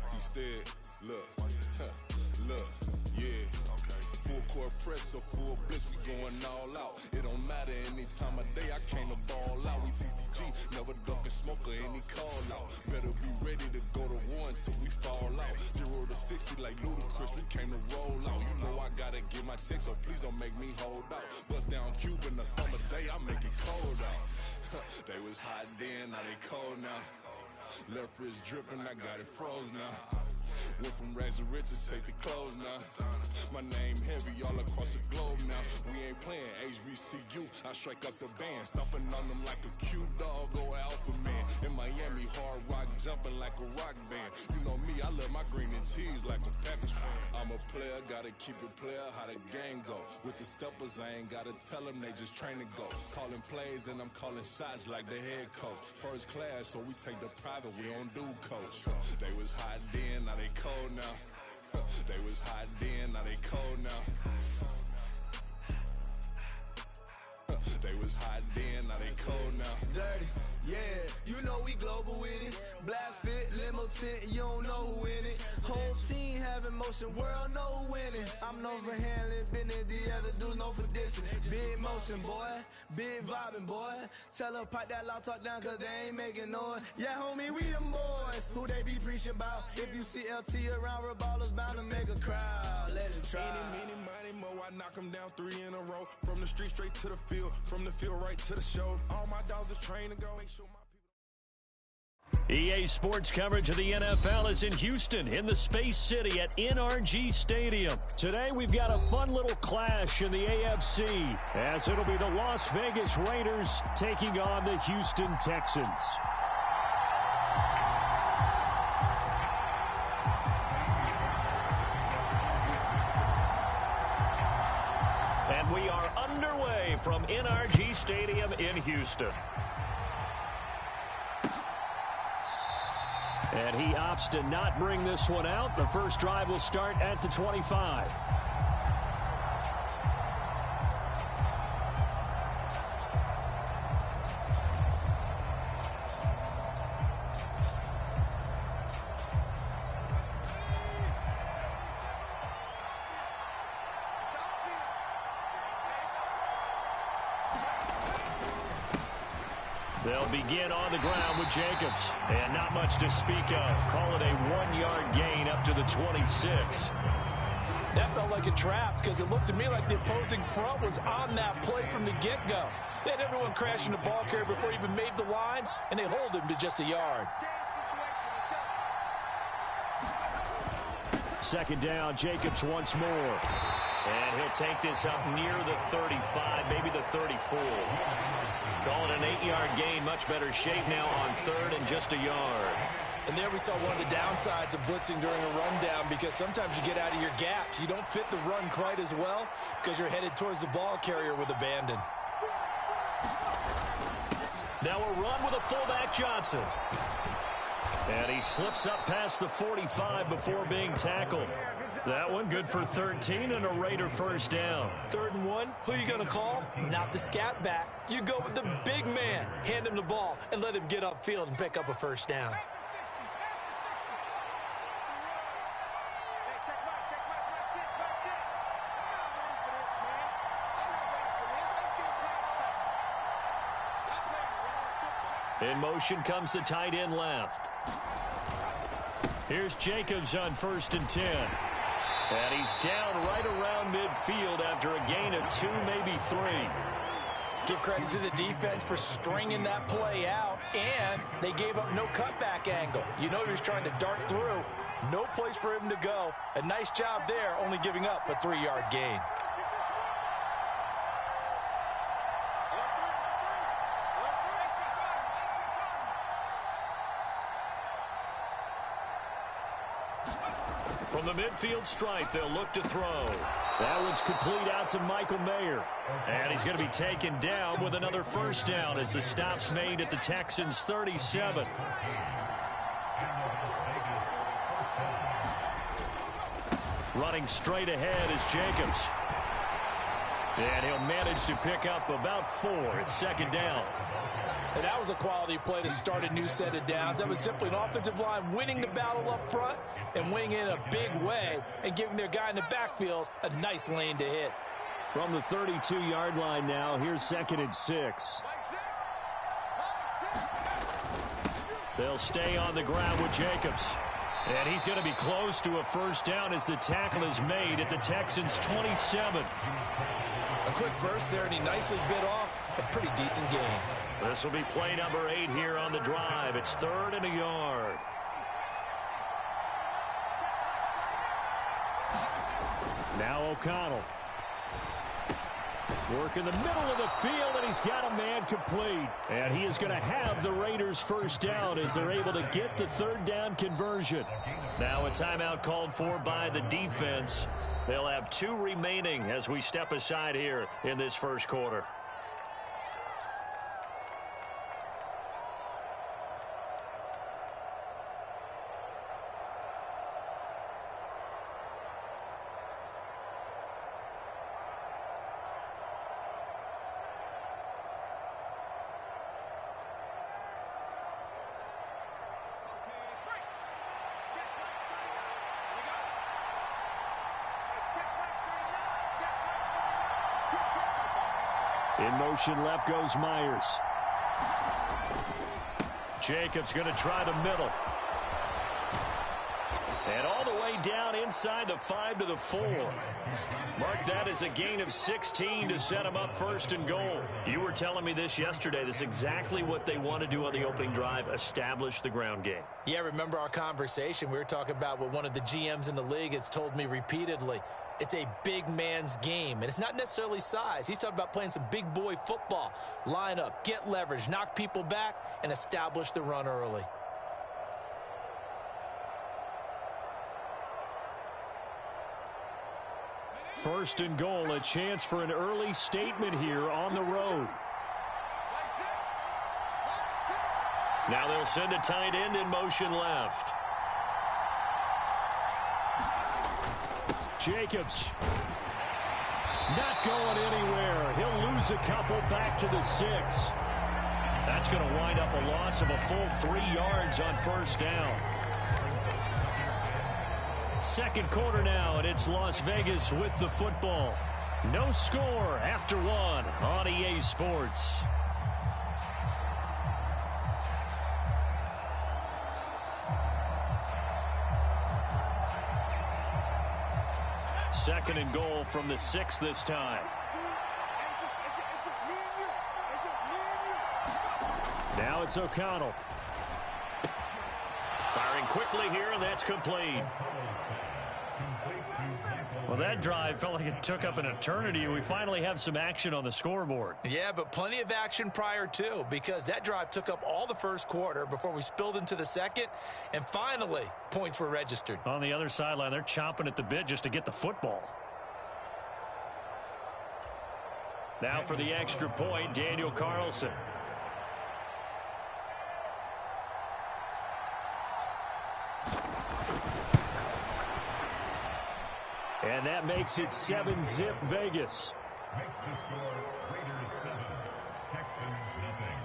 T-Stead, look, look, yeah. Full court press, so full blitz, we going all out. It don't matter any time of day, I came to ball out. We TCG, never duck a smoker, any call out. Better be ready to go to war until we fall out. 0 to 60 like Ludacris, we came to roll out. You know I gotta get my check, so please don't make me hold out. Bust down Cuban, a summer day, I make it cold out. They was hot then, now they cold now. Left wrist dripping, I got it froze now. Went from rags to riches, take the clothes now. My name heavy all across the globe now. We ain't playing HBCU, I strike up the band. Stomping on them like a Q-dog or Alpha Man. In Miami, hard rock jumping like a rock band. You know me, I love my green and cheese like a Packers fan. I'm a player, gotta keep it player, how the game go. With the steppers, I ain't gotta tell them, they just train to go. Calling plays and I'm calling shots like the head coach. First class, so we take the private, we don't do coach. They was hot then, now they cold now. They was hot then, now they cold now. They was hot then, now they cold now. Dirty, yeah, you know we global with it. Black fit, limo tint, you don't know who in it. Whole team having motion, world know who winning. I'm known for handling business, the other dudes known for dissing. Big motion, boy, big vibing, boy. Tell her pipe that loud talk down, cause they ain't making noise. Yeah, homie, we them boys, who they be preaching about. If you see LT around, Reballers bound to make a crowd. Let it try. Any, money, mo, I knock them down 3 in a row. From the street straight to the field, from the field right to the show. All my dogs are trained to go, make sure my EA Sports coverage of the NFL is in Houston, in the Space City at NRG Stadium. Today we've got a fun little clash in the AFC, as it'll be the Las Vegas Raiders taking on the Houston Texans. And we are underway from NRG Stadium in Houston. And he opts to not bring this one out. The first drive will start at the 25. They'll begin on the ground with Jacobs. And not much to speak of. Call it a 1-yard gain up to the 26. That felt like a trap because it looked to me like the opposing front was on that play from the get-go. They had everyone crashing the ball carrier before he even made the line, and they hold him to just a yard. Second down, Jacobs once more. And he'll take this up near the 35, maybe the 34. Call it an 8-yard gain, much better shape now on third and just a yard. And there we saw one of the downsides of blitzing during a rundown because sometimes you get out of your gaps. You don't fit the run quite as well because you're headed towards the ball carrier with abandon. Now a run with a fullback Johnson. And he slips up past the 45 before being tackled. That one good for 13 and a Raider first down. 3rd and 1, who are you going to call? Not the scat back. You go with the big man. Hand him the ball and let him get upfield and pick up a first down. In motion comes the tight end left. Here's Jacobs on 1st and 10. And he's down right around midfield after a gain of 2, maybe 3. Give credit to the defense for stringing that play out, and they gave up no cutback angle. You know he was trying to dart through. No place for him to go. A nice job there, only giving up a 3-yard gain. From the midfield stripe, they'll look to throw. That one's complete out to Michael Mayer. And he's going to be taken down with another first down as the stop's made at the Texans' 37. Running straight ahead is Jacobs. And he'll manage to pick up about 4 at 2nd down. And that was a quality play to start a new set of downs. That was simply an offensive line winning the battle up front and winning in a big way and giving their guy in the backfield a nice lane to hit. From the 32-yard line now, here's 2nd and 6. They'll stay on the ground with Jacobs. And he's going to be close to a first down as the tackle is made at the Texans' 27. A quick burst there, and he nicely bit off a pretty decent gain. This will be play number 8 here on the drive. It's 3rd and a yard. Now O'Connell. Work in the middle of the field, and he's got a man complete. And he is going to have the Raiders' first down as they're able to get the 3rd down conversion. Now a timeout called for by the defense. They'll have 2 remaining as we step aside here in this first quarter. In motion left goes Myers. Jacobs going to try the middle. And all the way down inside the 5 to the 4. Mark that as a gain of 16 to set him up 1st and goal. You were telling me this yesterday. This is exactly what they want to do on the opening drive, establish the ground game. Yeah, remember our conversation. We were talking about what one of the GMs in the league has told me repeatedly. It's a big man's game, and it's not necessarily size. He's talking about playing some big boy football. Line up, get leverage, knock people back, and establish the run early. First and goal, a chance for an early statement here on the road. Now they'll send a tight end in motion left. Jacobs not going anywhere. He'll lose a couple back to the 6. That's going to wind up a loss of a full 3 yards on first down. Second quarter now, and it's Las Vegas with the football. No score after 1 on EA Sports. Second and goal from the 6 this time. Now it's O'Connell. Firing quickly here, and that's complete. Well, that drive felt like it took up an eternity. We finally have some action on the scoreboard. Yeah, but plenty of action prior to, because that drive took up all the first quarter before we spilled into the second, and finally, points were registered. On the other sideline, they're chomping at the bit just to get the football. Now for the extra point, Daniel Carlson. And that makes it 7-zip Vegas. Makes the score Raiders 7, Texans nothing.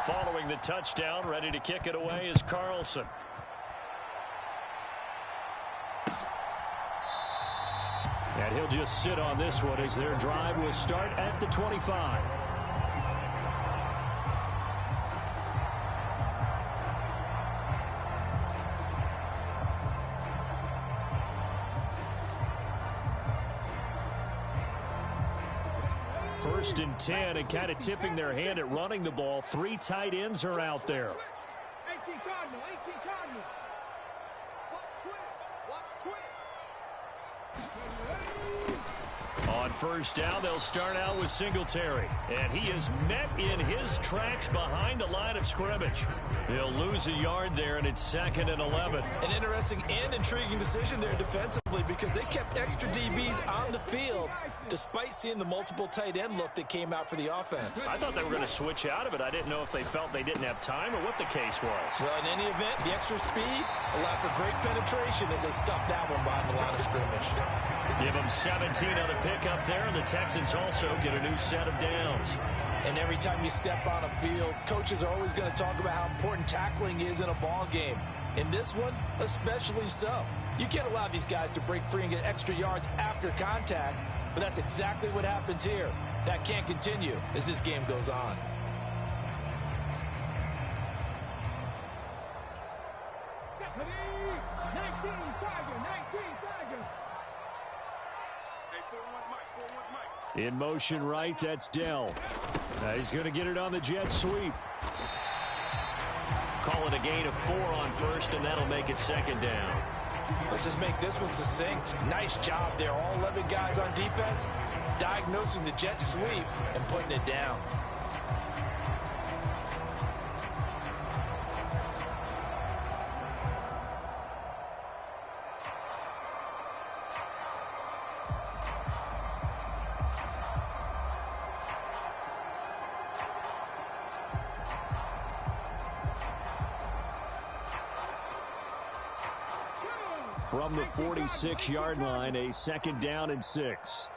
Following the touchdown, ready to kick it away is Carlson. And he'll just sit on this one as their drive will start at the 25. First and 10, and kind of tipping their hand at running the ball. 3 tight ends are out there. 18 Cardinal, 18 Cardinal. Watch twins. On first down, they'll start out with Singletary. And he is met in his tracks behind the line of scrimmage. They'll lose a yard there, and it's 2nd and 11. An interesting and intriguing decision there defensively because they kept extra DBs on the field despite seeing the multiple tight end look that came out for the offense. I thought they were going to switch out of it. I didn't know if they felt they didn't have time or what the case was. Well, in any event, the extra speed allowed for great penetration as they stuffed that one behind the line of scrimmage. Give them 17 on the pickup there, and the Texans also get a new set of downs. And every time you step on a field, coaches are always going to talk about how important tackling is in a ball game. In this one, especially so. You can't allow these guys to break free and get extra yards after contact, but that's exactly what happens here. That can't continue as this game goes on. In motion right, that's Dell. Now he's going to get it on the jet sweep. Call it a gain of 4 on first, and that'll make it 2nd down. Let's just make this one succinct. Nice job there. All 11 guys on defense diagnosing the jet sweep and putting it down. From the 46-yard line, a 2nd down and 6.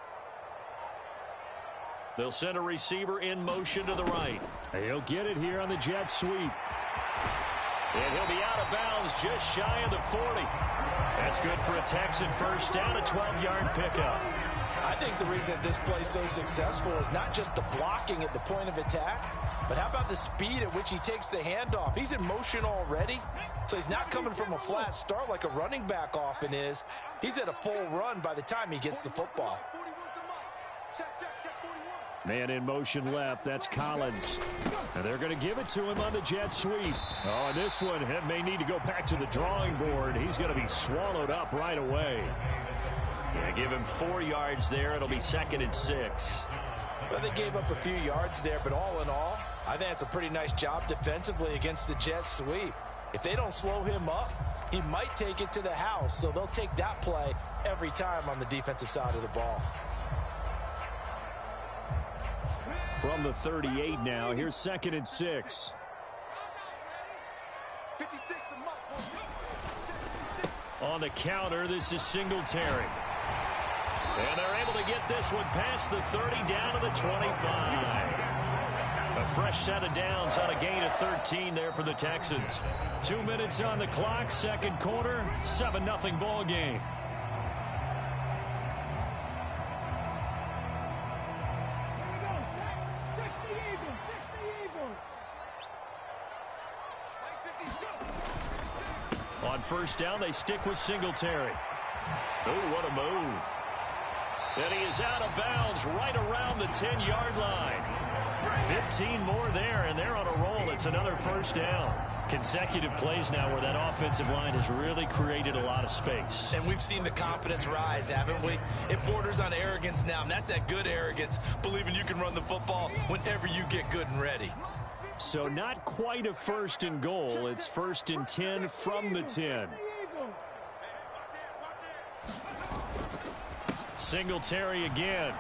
They'll send a receiver in motion to the right. He'll get it here on the jet sweep. And he'll be out of bounds just shy of the 40. That's good for a Texan first down, a 12-yard pickup. I think the reason this play is so successful is not just the blocking at the point of attack, but how about the speed at which he takes the handoff? He's in motion already, so he's not coming from a flat start like a running back often is. He's at a full run by the time he gets the football. Man in motion left, that's Collins. And they're going to give it to him on the jet sweep. Oh, and this one may need to go back to the drawing board. He's going to be swallowed up right away. Yeah, give him 4 yards there. It'll be 2nd and 6. Well, they gave up a few yards there, but all in all, I think it's a pretty nice job defensively against the jet sweep. If they don't slow him up, he might take it to the house, so they'll take that play every time on the defensive side of the ball. From the 38 now, here's 2nd and 6. On the counter, this is Singletary. And they're able to get this one past the 30 down to the 25. A fresh set of downs on a gain of 13 there for the Texans. 2 minutes on the clock, 2nd quarter, 7-0 ball game. On first down, they stick with Singletary. Oh, what a move. And he is out of bounds right around the 10-yard line. 15 more there, and they're on a roll. It's another first down. Consecutive plays now where that offensive line has really created a lot of space. And we've seen the confidence rise, haven't we? It borders on arrogance now, and that's that good arrogance, believing you can run the football whenever you get good and ready. So not quite a first and goal. It's first and 10 from the 10. Singletary again.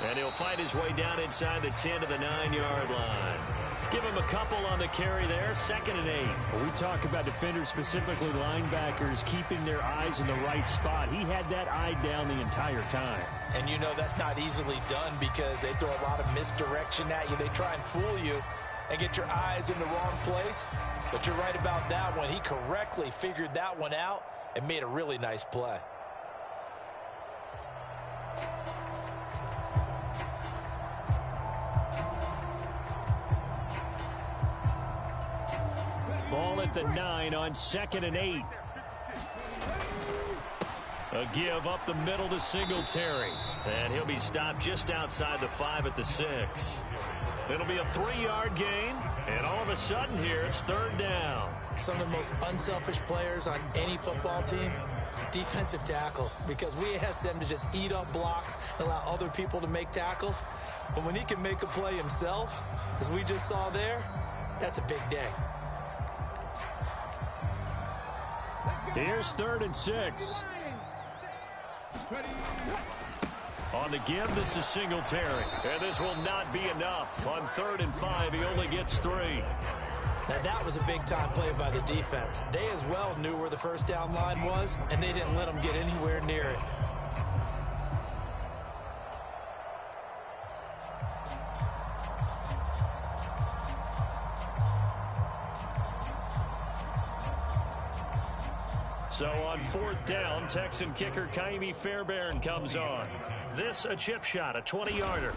And he'll fight his way down inside the 10 to the 9-yard line. Give him a couple on the carry there. 2nd and 8. Well, we talk about defenders, specifically linebackers, keeping their eyes in the right spot. He had that eye down the entire time. And you know that's not easily done because they throw a lot of misdirection at you. They try and fool you and get your eyes in the wrong place. But you're right about that one. He correctly figured that one out and made a really nice play. Ball at the 9 on 2nd and 8. A give up the middle to Singletary. And he'll be stopped just outside the 5 at the 6. It'll be a 3-yard gain. And all of a sudden here, it's 3rd down. Some of the most unselfish players on any football team, defensive tackles, because we ask them to just eat up blocks and allow other people to make tackles. But when he can make a play himself, as we just saw there, that's a big day. Here's 3rd and 6. On the give, this is Singletary. And this will not be enough. On 3rd and 5, he only gets 3. Now that was a big-time play by the defense. They as well knew where the first down line was, and they didn't let them get anywhere near it. So on 4th down, Texan kicker Kaimi Fairbairn comes on. This a chip shot, a 20-yarder.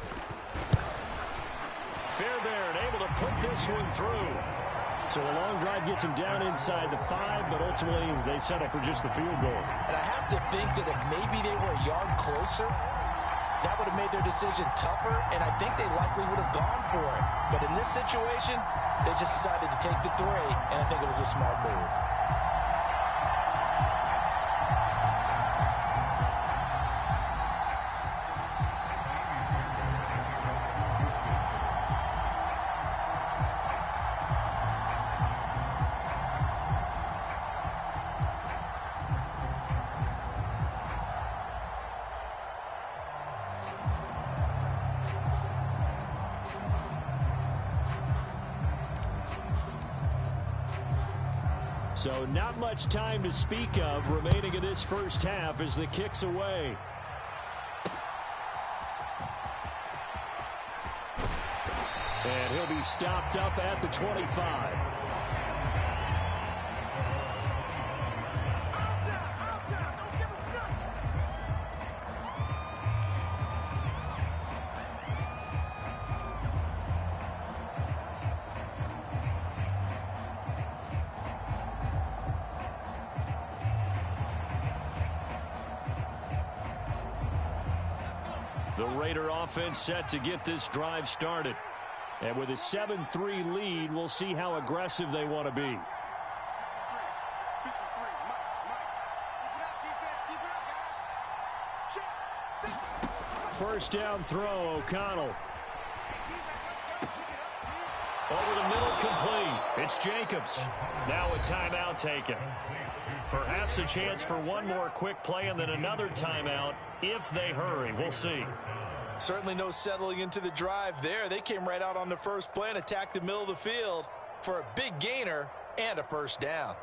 Fairbairn able to put this one through. So a long drive gets him down inside the 5, but ultimately they settle for just the field goal. And I have to think that if maybe they were a yard closer, that would have made their decision tougher, and I think they likely would have gone for it. But in this situation, they just decided to take the 3, and I think it was a smart move. So not much time to speak of remaining in this first half as the kick's away. And he'll be stopped up at the 25. The Raider offense set to get this drive started. And with a 7-3 lead, we'll see how aggressive they want to be. First down throw, O'Connell. Over the middle, complete. It's Jacobs. Now a timeout taken. Perhaps a chance for one more quick play and then another timeout if they hurry. We'll see. Certainly no settling into the drive there. They came right out on the first play and attacked the middle of the field for a big gainer and a first down.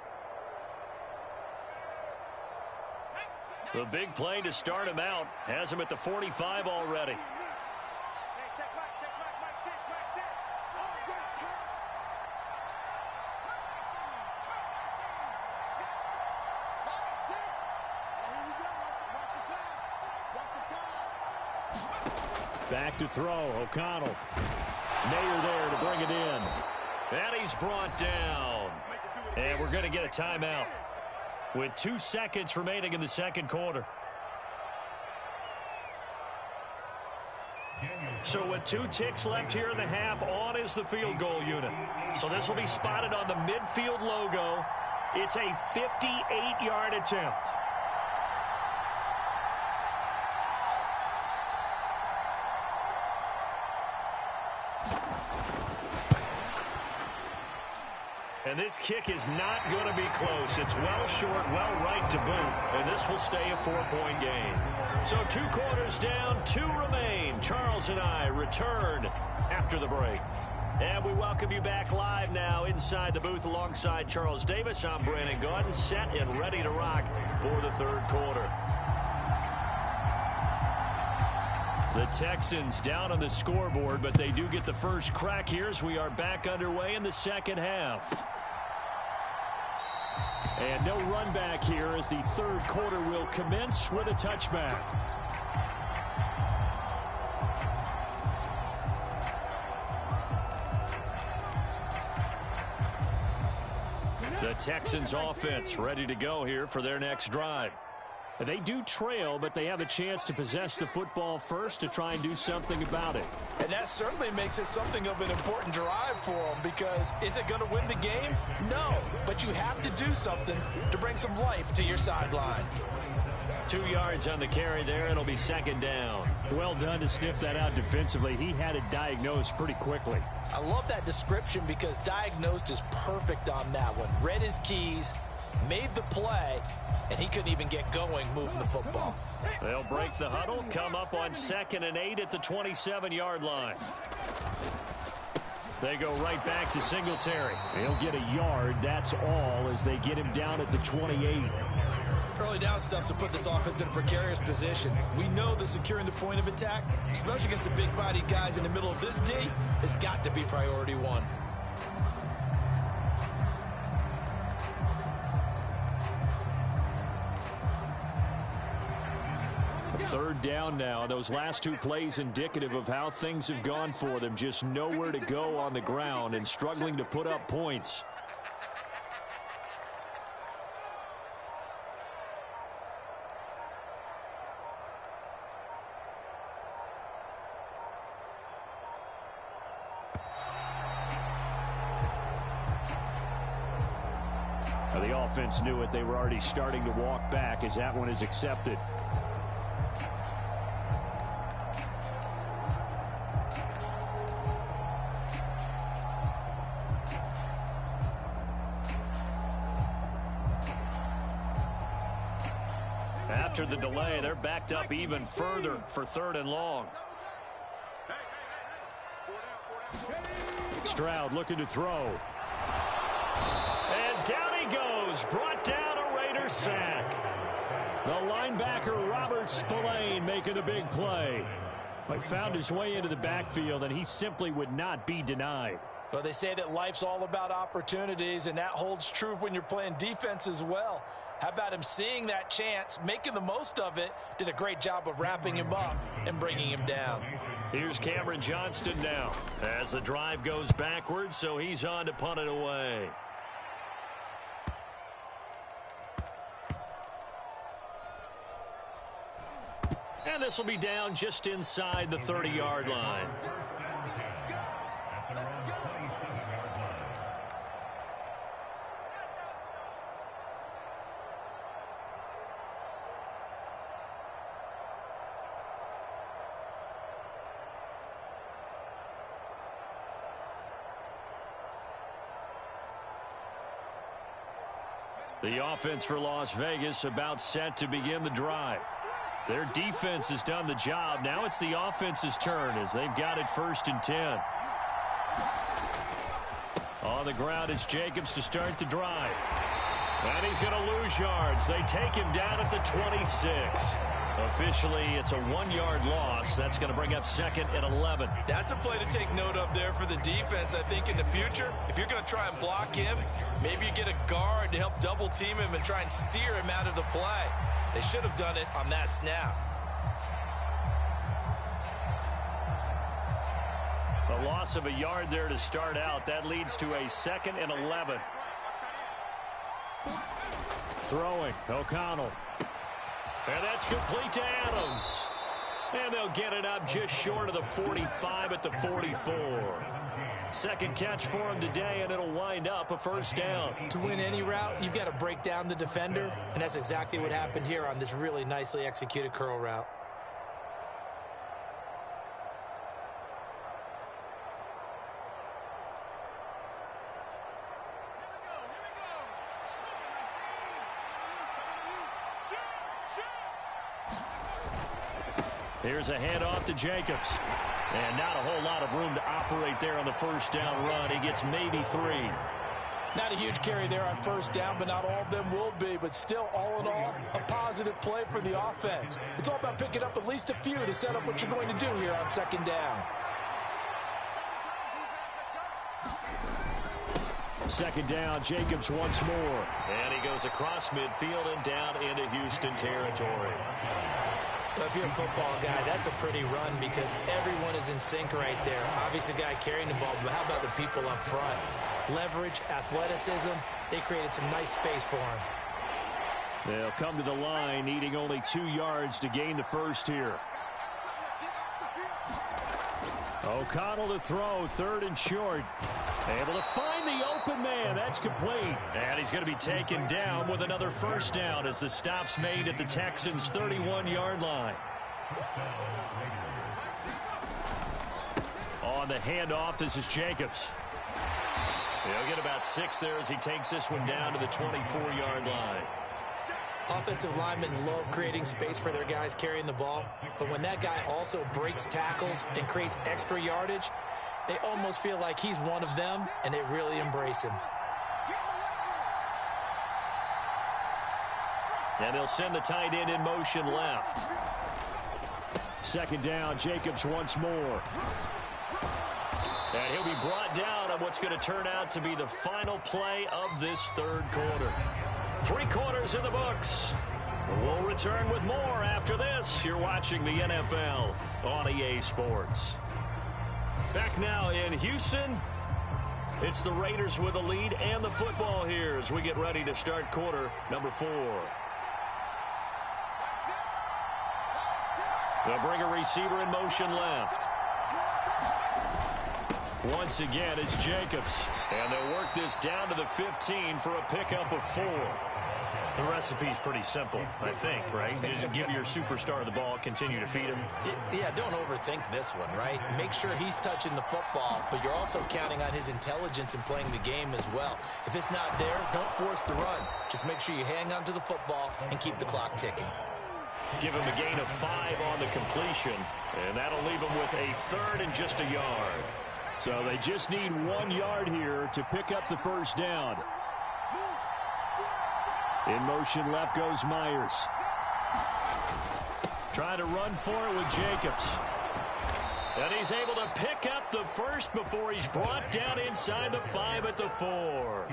The big play to start him out has him at the 45 already. Back to throw, O'Connell. Mayer there to bring it in. And he's brought down. And we're going to get a timeout with 2 seconds remaining in the second quarter. So with 2 ticks left here in the half, on is the field goal unit. So this will be spotted on the midfield logo. It's a 58-yard attempt. And this kick is not going to be close. It's well short, well right to boot. And this will stay a 4-point game. So 2 quarters down, 2 remain. Charles and I return after the break. And we welcome you back live now inside the booth alongside Charles Davis. I'm Brandon Gaudin, set and ready to rock for the 3rd quarter. The Texans down on the scoreboard, but they do get the first crack here as we are back underway in the 2nd half. And no run back here as the 3rd quarter will commence with a touchback. The Texans offense ready to go here for their next drive. They do trail, but they have a chance to possess the football first to try and do something about it. And that certainly makes it something of an important drive for them, because is it going to win the game? No, but you have to do something to bring some life to your sideline. 2 yards on the carry there. It'll be 2nd down. Well done to sniff that out defensively. He had it diagnosed pretty quickly. I love that description because diagnosed is perfect on that one. Read his keys, made the play, and he couldn't even get going moving the football. They'll break the huddle, come up on 2nd and 8 at the 27-yard line. They go right back to Singletary. He'll get a yard, that's all, as they get him down at the 28. Early down stuff to put this offense in a precarious position. We know that securing the point of attack, especially against the big-bodied guys in the middle of this D, has got to be priority 1. 3rd down now. Those last 2 plays indicative of how things have gone for them. Just nowhere to go on the ground and struggling to put up points. Now, the offense knew it. They were already starting to walk back as that one is accepted. After the delay, they're backed up even further for 3rd and long. Stroud looking to throw. And down he goes. Brought down a Raider sack. The linebacker, Robert Spillane, making the big play. But found his way into the backfield, and he simply would not be denied. Well, they say that life's all about opportunities, and that holds true when you're playing defense as well. How about him seeing that chance, making the most of it, did a great job of wrapping him up and bringing him down. Here's Cameron Johnston now as the drive goes backwards, so he's on to punt it away. And this will be down just inside the 30-yard line. The offense for Las Vegas about set to begin the drive. Their defense has done the job. Now it's the offense's turn as they've got it 1st and 10. On the ground, it's Jacobs to start the drive. And he's going to lose yards. They take him down at the 26. Officially, it's a 1-yard loss. That's going to bring up 2nd and 11. That's a play to take note of there for the defense, I think, in the future. If you're going to try and block him, maybe you get a guard to help double-team him and try and steer him out of the play. They should have done it on that snap. A loss of a yard there to start out. That leads to a 2nd and 11. Throwing, O'Connell. And that's complete to Adams. And they'll get it up just short of the 45 at the 44. Second catch for him today, and it'll wind up a 1st down. To win any route, you've got to break down the defender, and that's exactly what happened here on this really nicely executed curl route. Here's a handoff to Jacobs. And not a whole lot of room to operate there on the first down run. He gets maybe 3. Not a huge carry there on first down, but not all of them will be. But still, all in all, a positive play for the offense. It's all about picking up at least a few to set up what you're going to do here on second down. Second down, Jacobs once more. And he goes across midfield and down into Houston territory. Well, if you're a football guy, that's a pretty run because everyone is in sync right there. Obviously, the guy carrying the ball, but how about the people up front? Leverage, athleticism, they created some nice space for him. They'll come to the line, needing only 2 yards to gain the first here. O'Connell to throw, 3rd and short. Able to find the open man. That's complete. And he's going to be taken down with another first down as the stop's made at the Texans' 31-yard line. On the handoff, this is Jacobs. He'll get about 6 there as he takes this one down to the 24-yard line. Offensive linemen love creating space for their guys carrying the ball, but when that guy also breaks tackles and creates extra yardage, they almost feel like he's one of them, and they really embrace him. And they'll send the tight end in motion left. Second down, Jacobs once more. And he'll be brought down on what's going to turn out to be the final play of this third quarter. 3 quarters in the books. We'll return with more after this. You're watching the NFL on EA Sports. Back now in Houston, it's the Raiders with the lead and the football here as we get ready to start quarter number 4. They'll bring a receiver in motion left. Once again, it's Jacobs. And they'll work this down to the 15 for a pickup of 4. The recipe's pretty simple, I think, right? Just give your superstar the ball, continue to feed him. Yeah, don't overthink this one, right? Make sure he's touching the football, but you're also counting on his intelligence in playing the game as well. If it's not there, don't force the run. Just make sure you hang on to the football and keep the clock ticking. Give him a gain of 5 on the completion, and that'll leave him with a 3rd and just a yard. So they just need 1 yard here to pick up the first down. In motion left goes Myers. Trying to run for it with Jacobs. And he's able to pick up the first before he's brought down inside the 5 at the 4.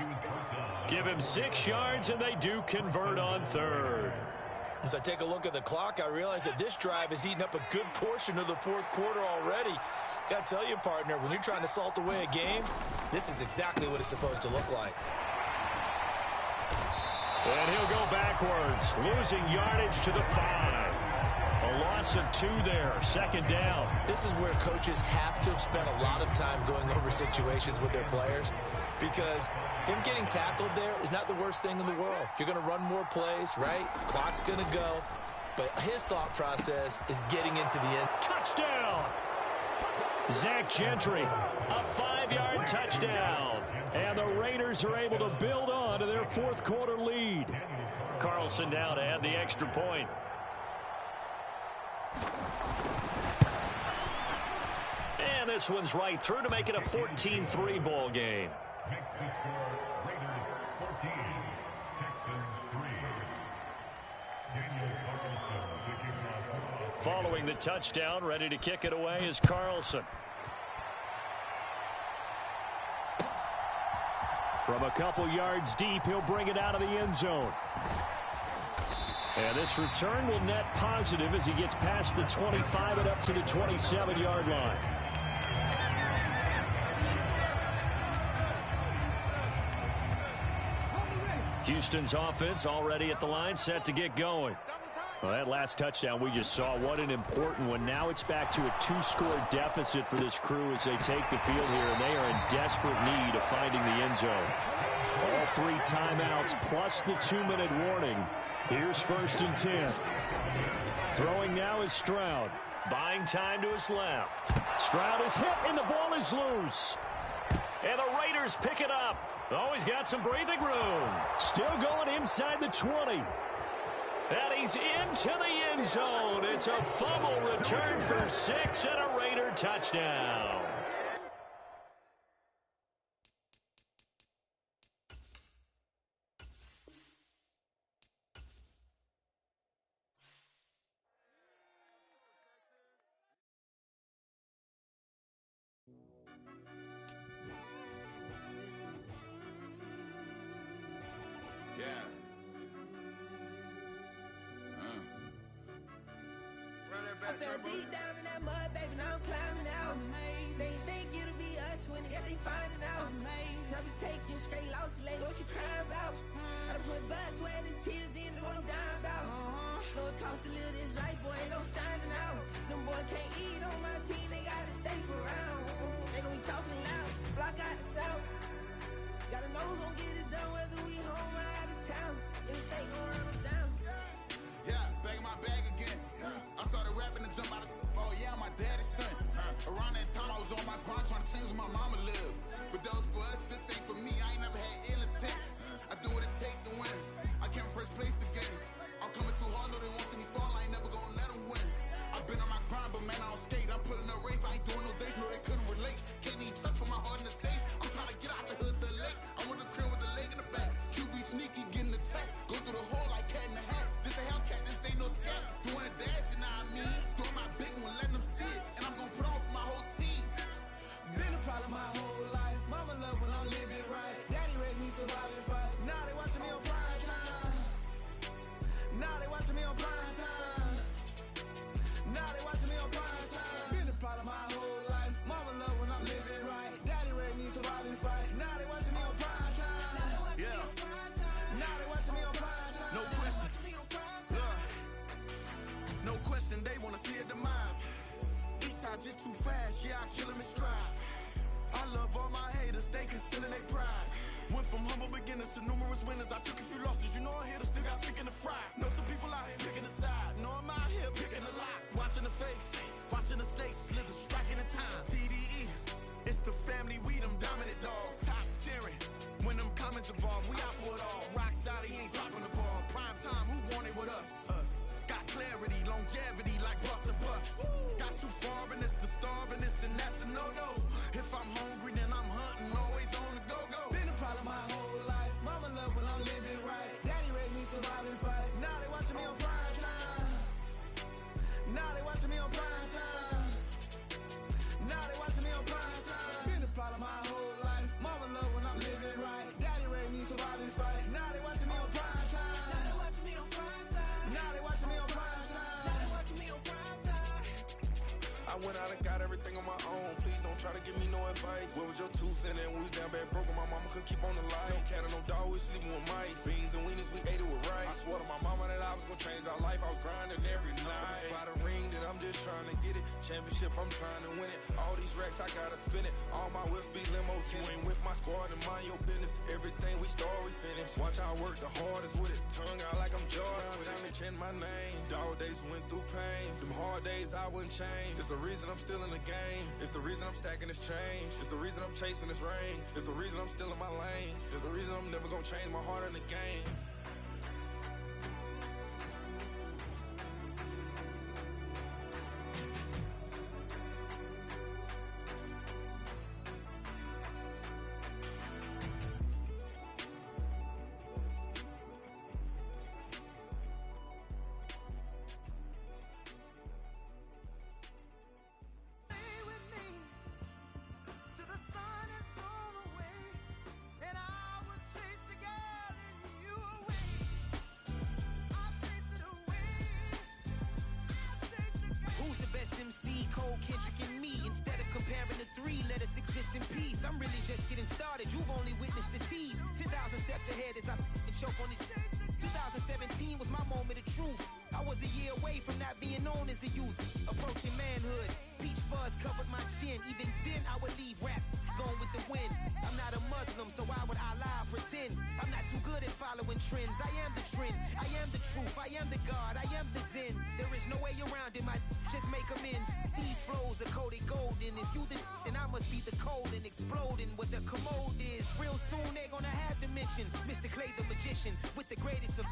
Give him 6 yards, and they do convert on 3rd. As I take a look at the clock, I realize that this drive has eaten up a good portion of the 4th quarter already. Got to tell you, partner, when you're trying to salt away a game, this is exactly what it's supposed to look like. And he'll go backwards, losing yardage to the 5. A loss of 2 there, 2nd down. This is where coaches have to have spent a lot of time going over situations with their players, because him getting tackled there is not the worst thing in the world. You're going to run more plays, right? Clock's going to go. But his thought process is getting into the end. Touchdown! Zach Gentry, a 5-yard touchdown. And the Raiders are able to build on to their 4th quarter lead. Carlson now to add the extra point. And this one's right through to make it a 14-3 ball game. Makes the score Raiders 14, Texans 3. Daniel Carlson to kick off. Following the touchdown, ready to kick it away is Carlson. From a couple yards deep, he'll bring it out of the end zone. And this return will net positive as he gets past the 25 and up to the 27-yard line. Houston's offense already at the line, set to get going. Well, that last touchdown we just saw, what an important one. Now it's back to a 2-score deficit for this crew as they take the field here, and they are in desperate need of finding the end zone. All 3 timeouts plus the 2-minute warning. Here's 1st and 10. Throwing now is Stroud. Buying time to his left. Stroud is hit, and the ball is loose. And the Raiders pick it up. Oh, he's got some breathing room. Still going inside the 20. And he's into the end end zone. It's a fumble return for 6 and a Raider touchdown. I fell deep down in that mud, baby, now I'm climbing out. They think it'll be us when they finding out. I be taking straight losses, lately, what you crying about? I done put blood, sweat, and tears in, that's what I'm dying about. Know it costs to live this life, boy, ain't no signing out. Them boys can't eat on my team, they gotta stay for round. They gon' be talking loud, block out the south. Gotta know who gon' get it done, whether we home or out of town. In the state gon' run them down. Yeah, back in my bag again. I started rapping to jump out of, oh yeah, my daddy's son. Around that time I was on my grind trying to change where my mama lived. But that was for us, this ain't for me, I ain't never had ill intent. I do what it take to win. I came first place again. I'm coming too hard, know they want to see me fall, I ain't never gonna let them win. I've been on my grind, but man, I don't skate. I'm putting up race, I ain't doing no days, no they couldn't relate. Can't even touch for my heart in the safe. I'm trying to get out the hood to the lake. I'm with the crib with the leg in the back. QB sneaky, getting attacked. Go through the hole like cat in the hat. This a Hellcat, this ain't no scat. Doing a dash, you know what I mean? Doing my big one, letting them see it. And I'm gonna put on for my whole team. Been a problem my whole life. Mama love when I'm living right. Daddy raised me survive and fight. Now they watching me on prime time. Now they watching me on prime time. Now they watching me on prime time. Been a problem my whole life. Mama love when I'm living right. Daddy raised me survive and fight. Now they watching me on prime time. Yeah. Now they watching me on prime time. No question. No question, they wanna see a demise. Eastside just too fast, yeah, I kill him in stride. I love all my haters, they concealing their pride. Went from humble beginners to numerous winners. I took a few losses, you know I hit, still got chicken to fry. Know some people out here picking a side, know I'm out here picking a lot. Watching the fakes, watching the stakes, slither, striking the time. TDE, it's the family, we them dominant dogs. Top tiering, when them comments involved, we out for it all. Rock side, he ain't dropping the ball. Prime time, who want it with us? Got clarity, longevity, like bust and bust. Got too far and it's the starving, this and that's a no-no. If I'm hungry, then I'm hunting, always on the go-go. Been a problem my whole life. Mama love when I'm living right. Daddy raised me survive and fight. Now they watching me on prime time. Now they watching me on prime time. Now they watching me on prime time. Been a problem my whole life. Mama love when I'm living right. Daddy raised me survive and fight. Now they watching me on prime time. Now they watching me on prime time. Now they watching me on prime time. Now they watching me on prime time. I went out and got everything on my own. Please don't try to give me no advice. What was your 2 cents and we was down bad broke and my mama couldn't keep on the light. No cat and no dog, we sleeping with mice. Beans and weenies, we ate it with rice. I swore to my mama that I was gonna change our life. I was grinding every night. By the ring that I'm just trying to get it. Championship, I'm trying to win it. All these racks, I gotta spin it. All my whips be limo. You ain't with my squad and mind your business. Everything we start, we finish. Watch I work the hardest with it. Tongue out like I'm Jordan. Without me chanting my name. Dog days went through pain. Them hard days I wouldn't change. It's the reason I'm still in the game. It's the reason I'm stacking this change. It's the reason I'm chasing this rain. It's the reason I'm still in my lane. It's the reason I'm never gonna change my heart in the game. I'm really just getting started. You've only witnessed the tease. 10,000 steps ahead as I choke on it. 2017 was my moment of truth. I was a year away from not being known as a youth. Approaching manhood. Peach fuzz covered my chin. Even then I would leave rap going with the wind. I'm not a Muslim, so why would I lie or pretend? I'm not too good at following trends. I am the trend. I am the truth. I am the God. I am the Zen. There is no way around it. My just make amends. These flows are coated golden. If you the then I must be the cold and exploding what the commode is. Real soon they're gonna have to mention Mr. Clay the magician with the greatest of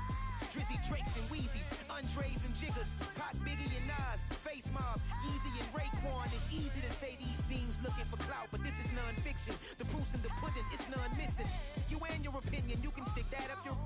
Drizzy Drakes and Wheezies, Andres and Jiggers, Pac, Biggie and Nas, Face Mob, Easy and Raekwon. It's easy to say these things looking for clout, but this is non-fiction. The proof's in the pudding, it's none missing. You and your opinion, you can stick that up your...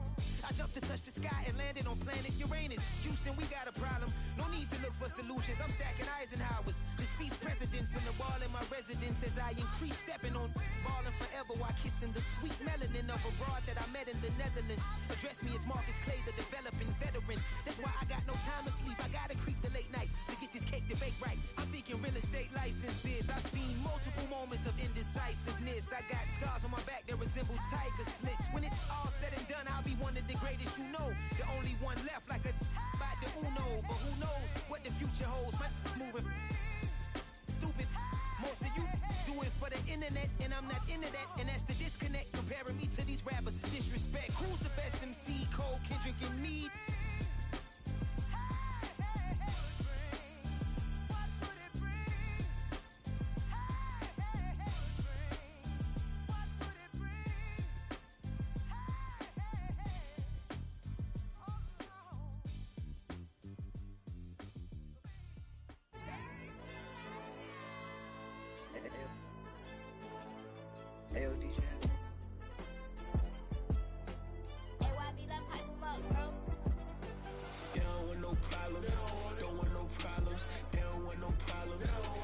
I jumped to touch the sky and landed on planet Uranus. Houston, we got a problem. No need to look for solutions. I'm stacking Eisenhowers. Deceased presidents on the wall in my residence as I increase stepping on ballin' forever while kissing the sweet melanin of a broad that I met in the Netherlands. Address me as Marcus Clay, the developing veteran. That's why I got no time to sleep. I gotta creep the late night to get this cake to bake right. I'm thinking real estate licenses. I've seen multiple moments of indecisiveness. I got scars on my back that resemble tiger slits. When it's all said and done, I'll be one of the greatest you know. The only one left like a by the Uno. But who knows what the future holds. My moving stupid. Most of you do it for the internet, and I'm not into that. And that's the disconnect. Comparing me to these rappers is disrespect. Who's the best MC? Cole, Kendrick, and me? Hell, DJ. AYB, let pipe him up, bro. They don't want no problems. Don't want no problems. They don't want no problems.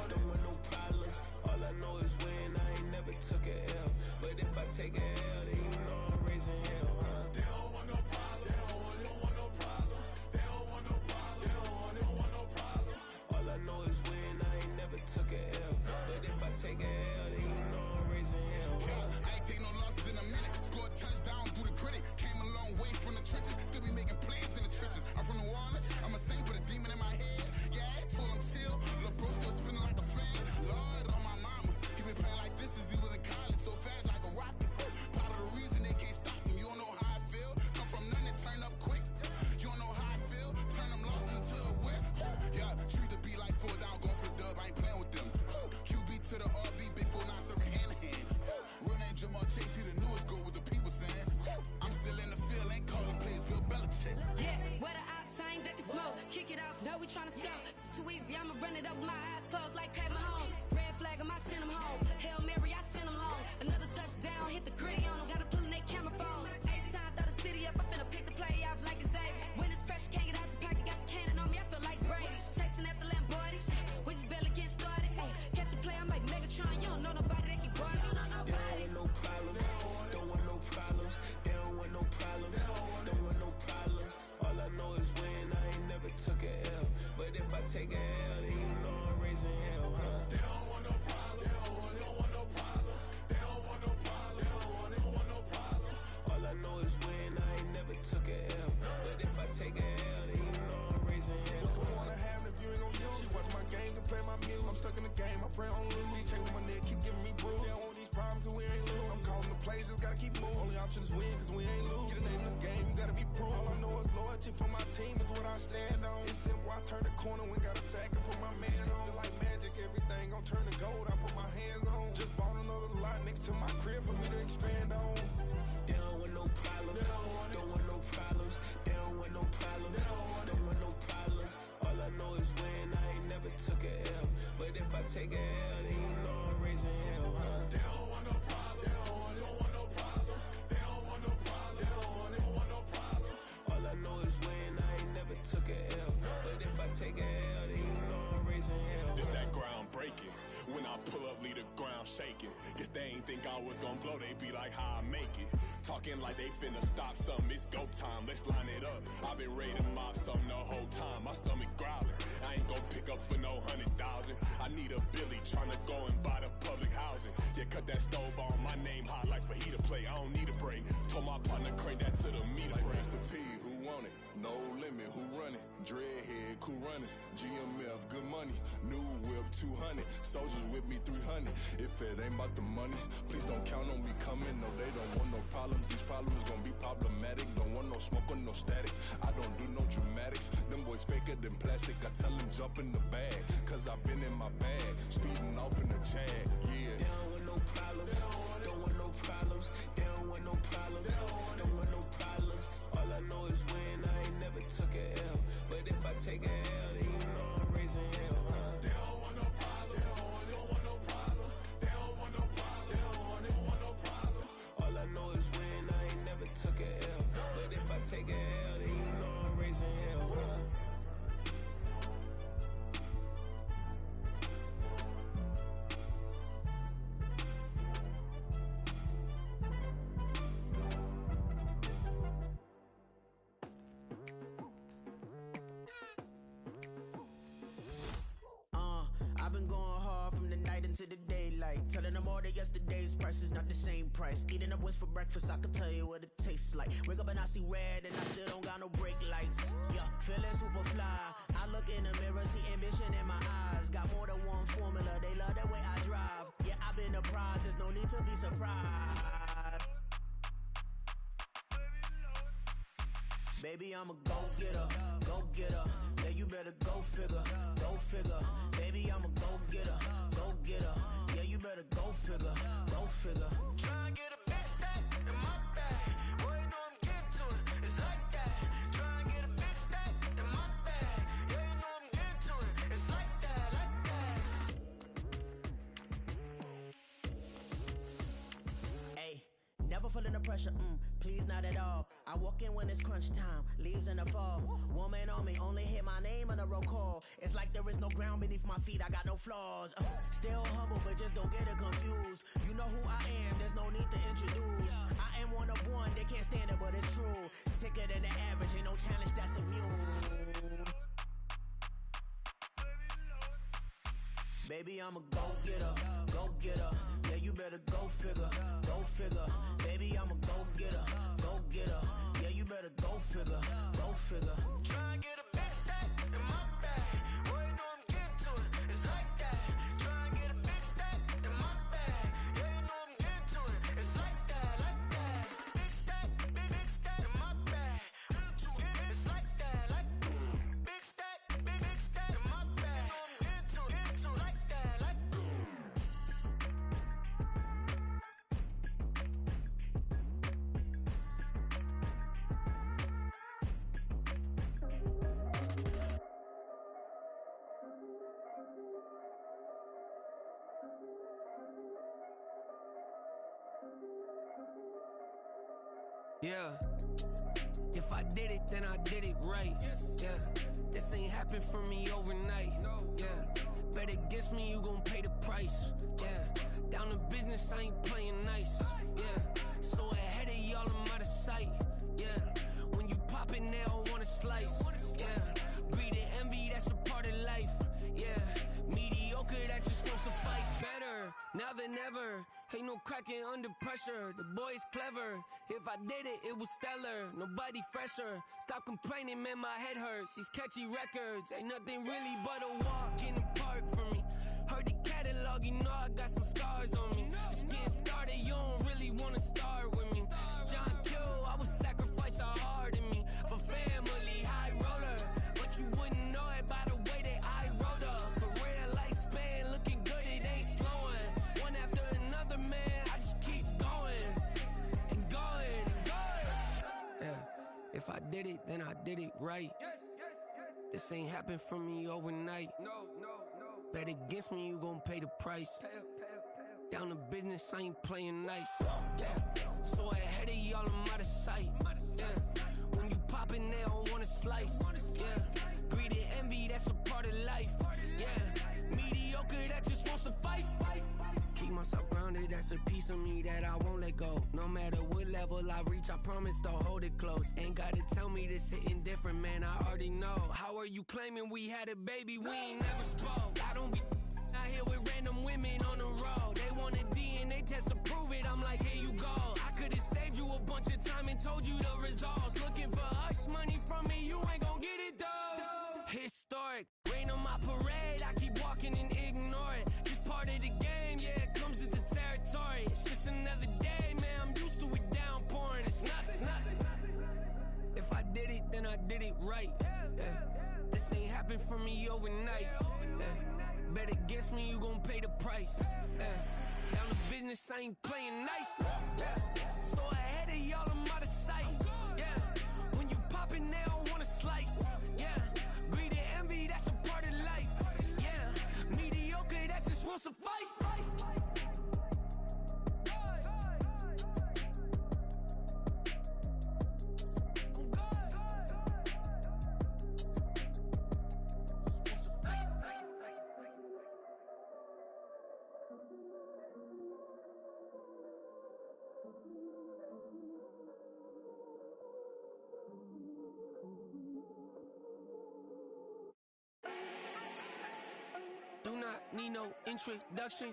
Don't want no problems. All I know is win. I ain't never took a L. But if I take a L, then you know I'm raising hell, huh? They don't want no problems. They don't want no problems. They don't want no problems. They don't want no problems. All I know is win. I ain't never took a L. But if I take a L, then you know I'm raising hell. I ain't take no losses in a minute. Scored touchdown through the critic. Came a long way from the trenches. Still be making plays in the trenches. I'm from New Orleans. I'm a saint with a demon in my head. Yeah, I told him chill. Lil' bro still spinning like a fan. Lord on my mama. He been playing like this since he was in college. So fast like a rocket. Part of the reason they can't stop him. You don't know how I feel. Come from nothing and turn up quick. You don't know how I feel. Turn them losses into a whip. Yeah, treat the beat like 4 down. Going for the dub. I ain't playing with them. QB to the RB. Big 4-9 serving hand in hand. Real name Jamal Chase, he the newest go with the people saying. I'm still in the field, ain't calling plays, Bill Belichick. Yeah, where the ops, I ain't ducking smoke. Kick it off, no, we tryna stop. Too easy, I'ma run it up with my eyes closed like Pat Mahomes. Red flag, I send him home. Hail Mary, I send him long. Another touchdown, hit the gritty on him. Gotta pull in they camera phones. H-time, throw the city up, I finna pick the play off like it's Xavier. When it's pressure, can't get out the pocket, got the cannon on me, I feel like Brady. Chasing at the Lamborghini, we just barely get started. Ay, catch a play, I'm like Megatron, you don't know nobody that can guard it. You don't know nobody. No problems. Don't want no problems. They don't want no problems. Don't want no problems. All I know is win. I ain't never took a L. But if I take a L, then you know I'm raising hell, huh? They don't want no problems. They don't want no problems. They don't want no problems. They don't want no problems. All I know is win. I ain't never took a L. But if I take a L, then you know I'm raising hell. What's the point of having if you ain't gon' use? She watch my games and play my music. I'm stuck in the game. I pray on lose. He changing my neck, keep giving me bruise. They don't want these problems 'cause we ain't lose. I'm calling the plays, just gotta keep moving. Only option is win 'cause we ain't lose. Get a name in this game, you gotta be proved. All I know is loyalty for my team is what I stand on. It's simple, I turn the corner, we got a sack and put my man on. Like magic, everything gon' turn to gold, I put my hands on. Just bought another lot next to my crib for me to expand on. They don't want no problems. Don't want no problems. They don't want no problems. Don't want no problems. All I know is win. I ain't never took a L. But if I take a L, then you know I'm raising hell, huh? They don't want no problems. They don't want no problems. They don't want no problems. They don't want no problems. All I know is win. I ain't never took a L. But if I take a L, then you know I'm raising hell. This that ground breaking. When I pull up, leave the ground shaking. Guess they ain't think I was gonna blow, they be like, how I make it. Talking like they finna stop something, it's go time, let's line it up. I've been ready to mob something the whole time, my stomach growling. I ain't gon' pick up for no 100,000. I need a Billy tryna go and buy the public housing. Yeah, cut that stove on, my name hot like fajita play. I don't need a break. Told my partner crank that to the meter break. Mr. P, who want it? No limit, who run it? Dreadhead, cool runners, GMF, good money. New whip, 200. Soldiers with me, 300. If it ain't about the money, please don't count on me coming. No, they don't want no problems. These problems gon' be problematic. Don't want no smoke or no static. I don't do no dramatics. Them boys faker than plastic. I tell them jump in the bag, 'cause I've been in my bag. Speeding off in the Jag, yeah. They don't want no problems. Don't want no problems. They don't want no problems. Don't want no problems. All I know is win. I ain't never into the daylight. Telling them all that yesterday's price is not the same price. Eating up wings for breakfast, I can tell you what it tastes like. Wake up and I see red and I still don't got no brake lights. Yeah, feeling super fly. I look in the mirror, see ambition in my eyes. Got more than one formula, they love the way I drive. Yeah, I've been apprised, there's no need to be surprised. Baby, I'm a go-getter, go-getter. Yeah, you better go figure, go figure. Baby, I'm a go-getter, go-getter. Yeah, you better go figure, go figure. Try and get a big stack in my bag. Boy, you know I'm getting to it. It's like that. Try and get a big stack in my bag. Yeah, you know I'm getting to it. It's like that, like that. Hey, never feeling the pressure, please not at all. I walk in when it's crunch time, leaves in the fall. Woman on me, only hit my name on a roll call. It's like there is no ground beneath my feet, I got no flaws. Still humble, but just don't get it confused. You know who I am, there's no need to introduce. I am one of one, they can't stand it, but it's true. Sicker than the average, ain't no challenge that's immune. Baby, I'm a go-getter, go-getter. Yeah, you better go figure, go figure. Baby, I'm a go-getter, go-getter. Yeah, you better go figure, go figure. Try and get a big stack in my bag. Boy, you know I'm getting to it. It's like that. Try and get a big stack in my bag. Yeah, you know I'm getting to it. It's like that, like that. Big stack, big stack in my bag. It's like that, like big stack in my bag. You know I'm getting to it, like that, like. Yeah. If I did it, then I did it right. Yeah. This ain't happened for me overnight. Yeah. Bet against me, you gon' pay the price. Yeah. Down to business, I ain't playing nice. Yeah. So ahead of y'all, I'm out of sight. Yeah. When you pop it, they don't wanna slice. Yeah. Greed and envy, that's a part of life. Yeah. Mediocre, that just won't suffice. Better now than ever. Ain't no cracking under pressure. The boy's clever. If I did it, it was stellar. Nobody fresher. Stop complaining, man, my head hurts. These catchy records ain't nothing really but a walk in the park for me. Heard the catalog, you know I got some scars on me. Just getting started, you don't really wanna start with me. It's John Kill, I would sacrifice a heart in me for family, high roller. But you wouldn't know it by the way that I rolled up. For real lifespan, looking good, it ain't slowing. One after another, man, I just keep going and going and going. Yeah, if I did it, then I did it right. This ain't happened for me overnight. No. Bet against me, you gon' pay the price. Down to business, I ain't playing nice. Yeah. So ahead of y'all, I'm out of sight. Yeah. When you poppin', they don't wanna slice. Yeah. Greed and envy, that's a part of life. Yeah. Mediocre, that just won't suffice. Keep myself grounded, that's a piece of me that I won't let go. No matter what level I reach, I promise to hold it close. Ain't gotta tell me this hitting different, man, I already know. How are you claiming we had a baby, we ain't never spoke? I don't be out here with random women on the road. They want a DNA test to prove it, I'm like, here you go. I could've saved you a bunch of time and told you the results. Looking for hush money from me, you ain't gon' get it though. Historic, rain on my parade, I keep walking and ignore it. Just part of the game, yeah, it comes with the territory. It's just another day, man, I'm used to it downpouring. It's nothing. If I did it, then I did it right. Yeah. This ain't happened for me overnight. Yeah. Bet against me, you gon' pay the price. Yeah. Down to business, I ain't playing nice. Yeah. So ahead of y'all, I'm out of sight. Yeah. When you poppin', they don't wanna slice. Yeah. Greed and envy, that's a part of life. Yeah. Mediocre, that just won't suffice. Do not need no introduction.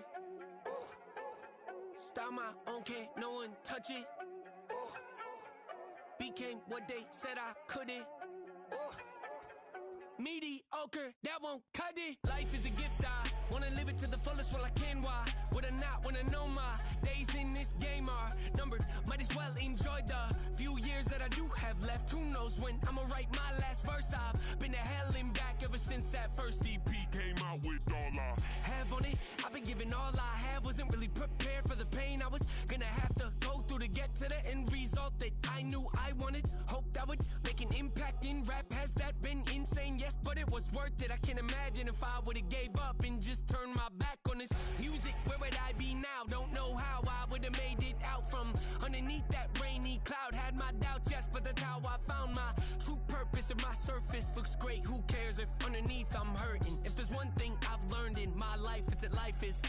Style my own, can't no one touch it. Ooh. Became what they said I couldn't. Ooh. Mediocre, that won't cut it. Life is a gift, I wanna live it to the fullest while I can. Why would I not wanna know my days in this game are numbered? Might as well enjoy the few years that I do have left. Who knows when I'ma write my last verse? I've been to hell and back ever since that first EP came out with all I have on it. I've been giving all I have, wasn't really prepared for the pain I was gonna have to go through to get to the end result that I knew I wanted. Hoped I would make an impact in rap. Has that been insane? Yes, but it was worth it. I can't imagine if I would've gave up and just turned my back on this music. Where would I be now? Don't know how I would've made it out from underneath that rainy cloud. Had my doubts, yes, but that's how I found my true purpose. If my surface looks great, who cares if underneath I'm hurting? If there's one thing I've learned in my life, it's that life is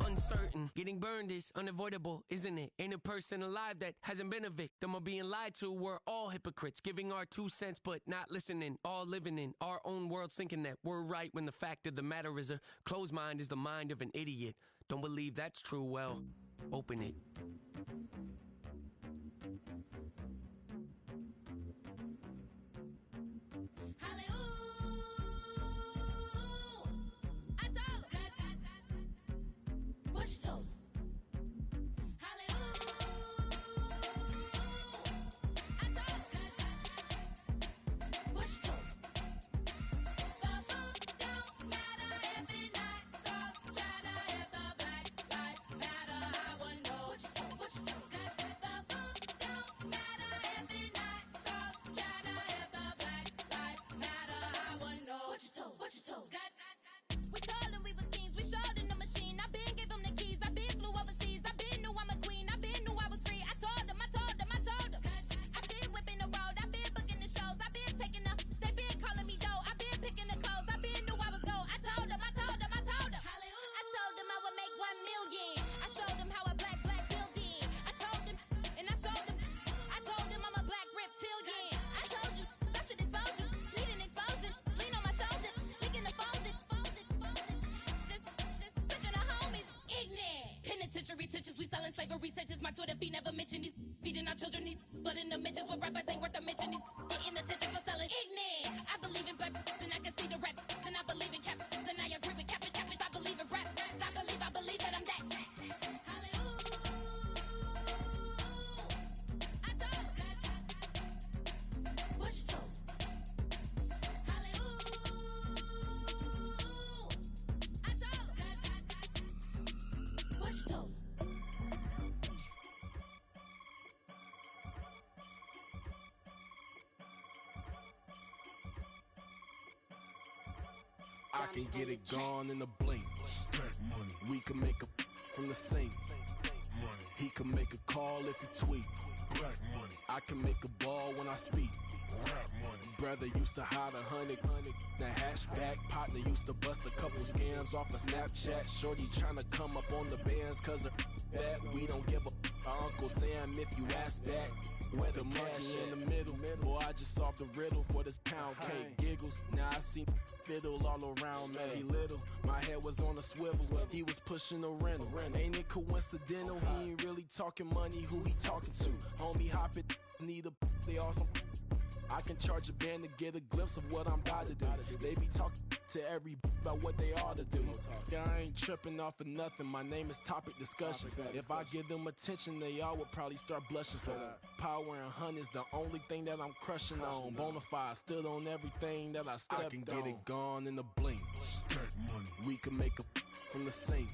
uncertain. Getting burned is unavoidable, isn't it? Ain't a person alive that hasn't been a victim of being lied to. We're all hypocrites, giving our 2 cents but not listening. All living in our own world, thinking that we're right when the fact of the matter is a closed mind is the mind of an idiot. Don't believe that's true? Well, open it. We selling slavery sentences. My Twitter feed never mention these. Feeding our children these. But in the mentions with rappers ain't worth a mention. These getting attention for selling ignorant. I believe in black, then I can see the rap. Then I believe in cap, then I agree with cap. I believe in rap. I believe that I'm that. I can get it gone in a blink. Stack money. We can make a from the sink. Money. He can make a call if he tweet. Black money. I can make a ball when I speak. Rap money. Brother used to hide 100. The hashback partner used to bust a couple scams off of Snapchat. Shorty tryna come up on the bands cause of that. We don't give a Uncle Sam if you ask that. Where the money in the middle. Boy, I just solved the riddle for this pound cake. Giggles, now I see fiddle all around me. He little, my head was on a swivel. He was pushing a rental. Ain't it coincidental? He ain't really talking money, who he talking to? Homie hopping, need a they awesome. I can charge a band to get a glimpse of what I'm about to do. They be talking to every about what they ought to do. Yeah, I ain't tripping off of nothing. My name is Topic Discussion. If I give them attention, they all would probably start blushing. So power and hunt is the only thing that I'm crushing on. Bonafide, stood on everything that I stepped on. I can get it gone in a blink. Stack money. We can make a from the sink.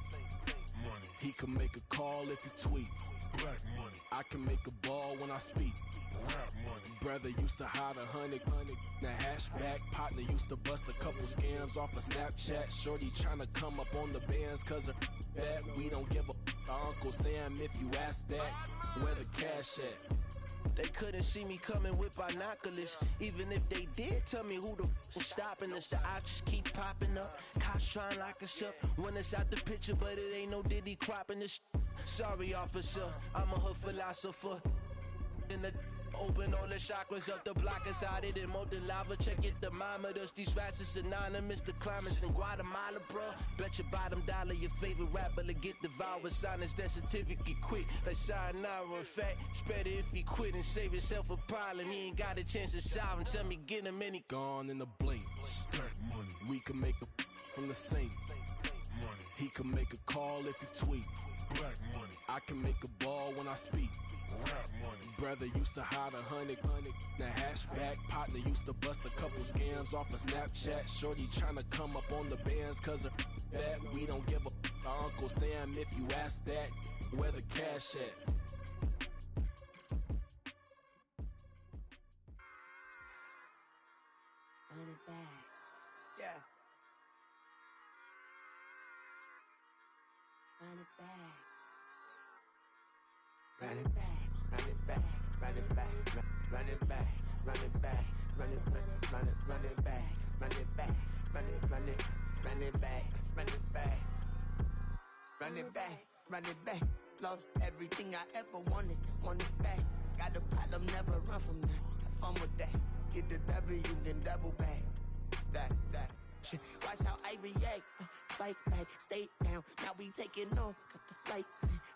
Money. He can make a call if he tweet. Black money. I can make a ball when I speak. Rap money. Brother used to hide 100. The hashback partner used to bust a couple scams off of Snapchat. Shorty tryna come up on the bands cause of that. We don't give a Uncle Sam if you ask that. Where the cash at? They couldn't see me coming with binoculars. Even if they did, tell me who the was stopping us. The options keep popping up. Cops trying to lock us up. When it's out the picture, but it ain't no Diddy cropping this. Sorry, officer, I'm a hood philosopher. In the Open all the chakras up, the block is out it and molten lava. Check your thermometers, these rats is anonymous. The climates in Guatemala, bro. Bet your bottom dollar your favorite rapper to get devoured. Sign his death certificate quick, like sayonara. In fact, it's better if he quit and save himself a problem. He ain't got a chance to solve him. Tell me, get him any. Gone in the blink. Stack money. We can make a from the sink. Money. He can make a call if he tweet. Black money. I can make a ball when I speak. Rap money. Brother used to hide 100. The hashback partner used to bust a couple scams off of Snapchat. Shorty tryna come up on the bands cause of that. We don't give a our Uncle Sam if you ask that. Where the cash at? Run it back. Yeah. Run it back. Run it back, run it back, run it back, run it back, run it back, run it back, run it back, run it back, run it back, run it back, run it back, run it back. Lost everything I ever wanted it back. Got a problem, never run from that. Have fun with that. Get the W, then double back. That shit. Watch how I react. Fight back, stay down. Now we taking off, got the flight.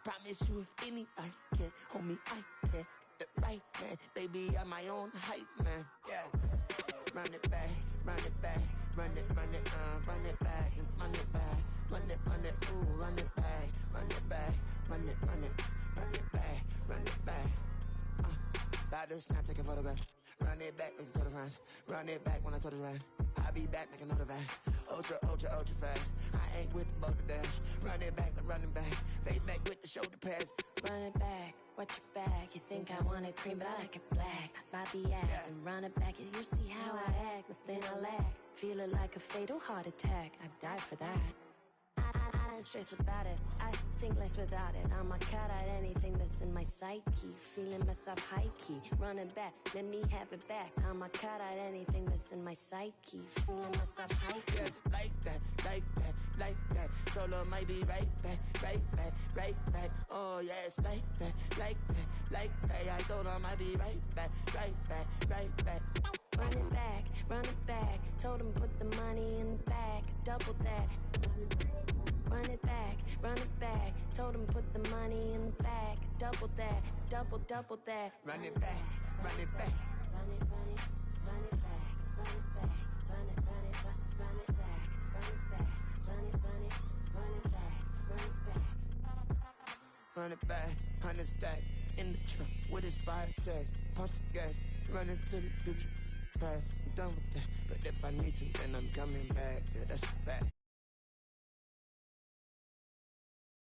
Promise you if anybody can, homie, I can. Get the right man, baby, I'm my own hype man. Yeah. Run it back, run it back, run it back, and run it back, run it, ooh, run it back, run it back, run it back, run it back. About to snap, take a photograph. Run it back, make it to the friends. Run it back when I told it right. I'll be back, make another back. Ultra fast. I ain't with the boat to dash. Run it back, but running back. Face back with the shoulder pads. Run it back, watch your back. You think I want it cream, but I like it black. Not the act, and run it back. You see how I act, nothing I lack. Feel it like a fatal heart attack. I'd die for that. I don't stress about it. I think less without it. I'ma cut out anything that's in my psyche. Feeling myself high key. Running back, let me have it back. I'ma cut out anything that's in my psyche. Feeling myself high key. Yes, like that, like that, like that. Solo might be right back, right back, right back. Oh yes, like that, like that, like that. I told him I'd be right back, right back, right back. Run it back, run it back. Told him put the money in the bag, double that. Run it back, run it back. Told him put the money in the bag, double that, double that. Run it back, run it back. Run it, run it, run it back, run it back, run it, run it, run it back, run it back, run it, run it, run it back, run it back. Run it back, 100 stack in the truck with his fire tag. Punch the gas, running to the future past. I'm done with that, but if I need to, then I'm coming back. Yeah, that's a fact.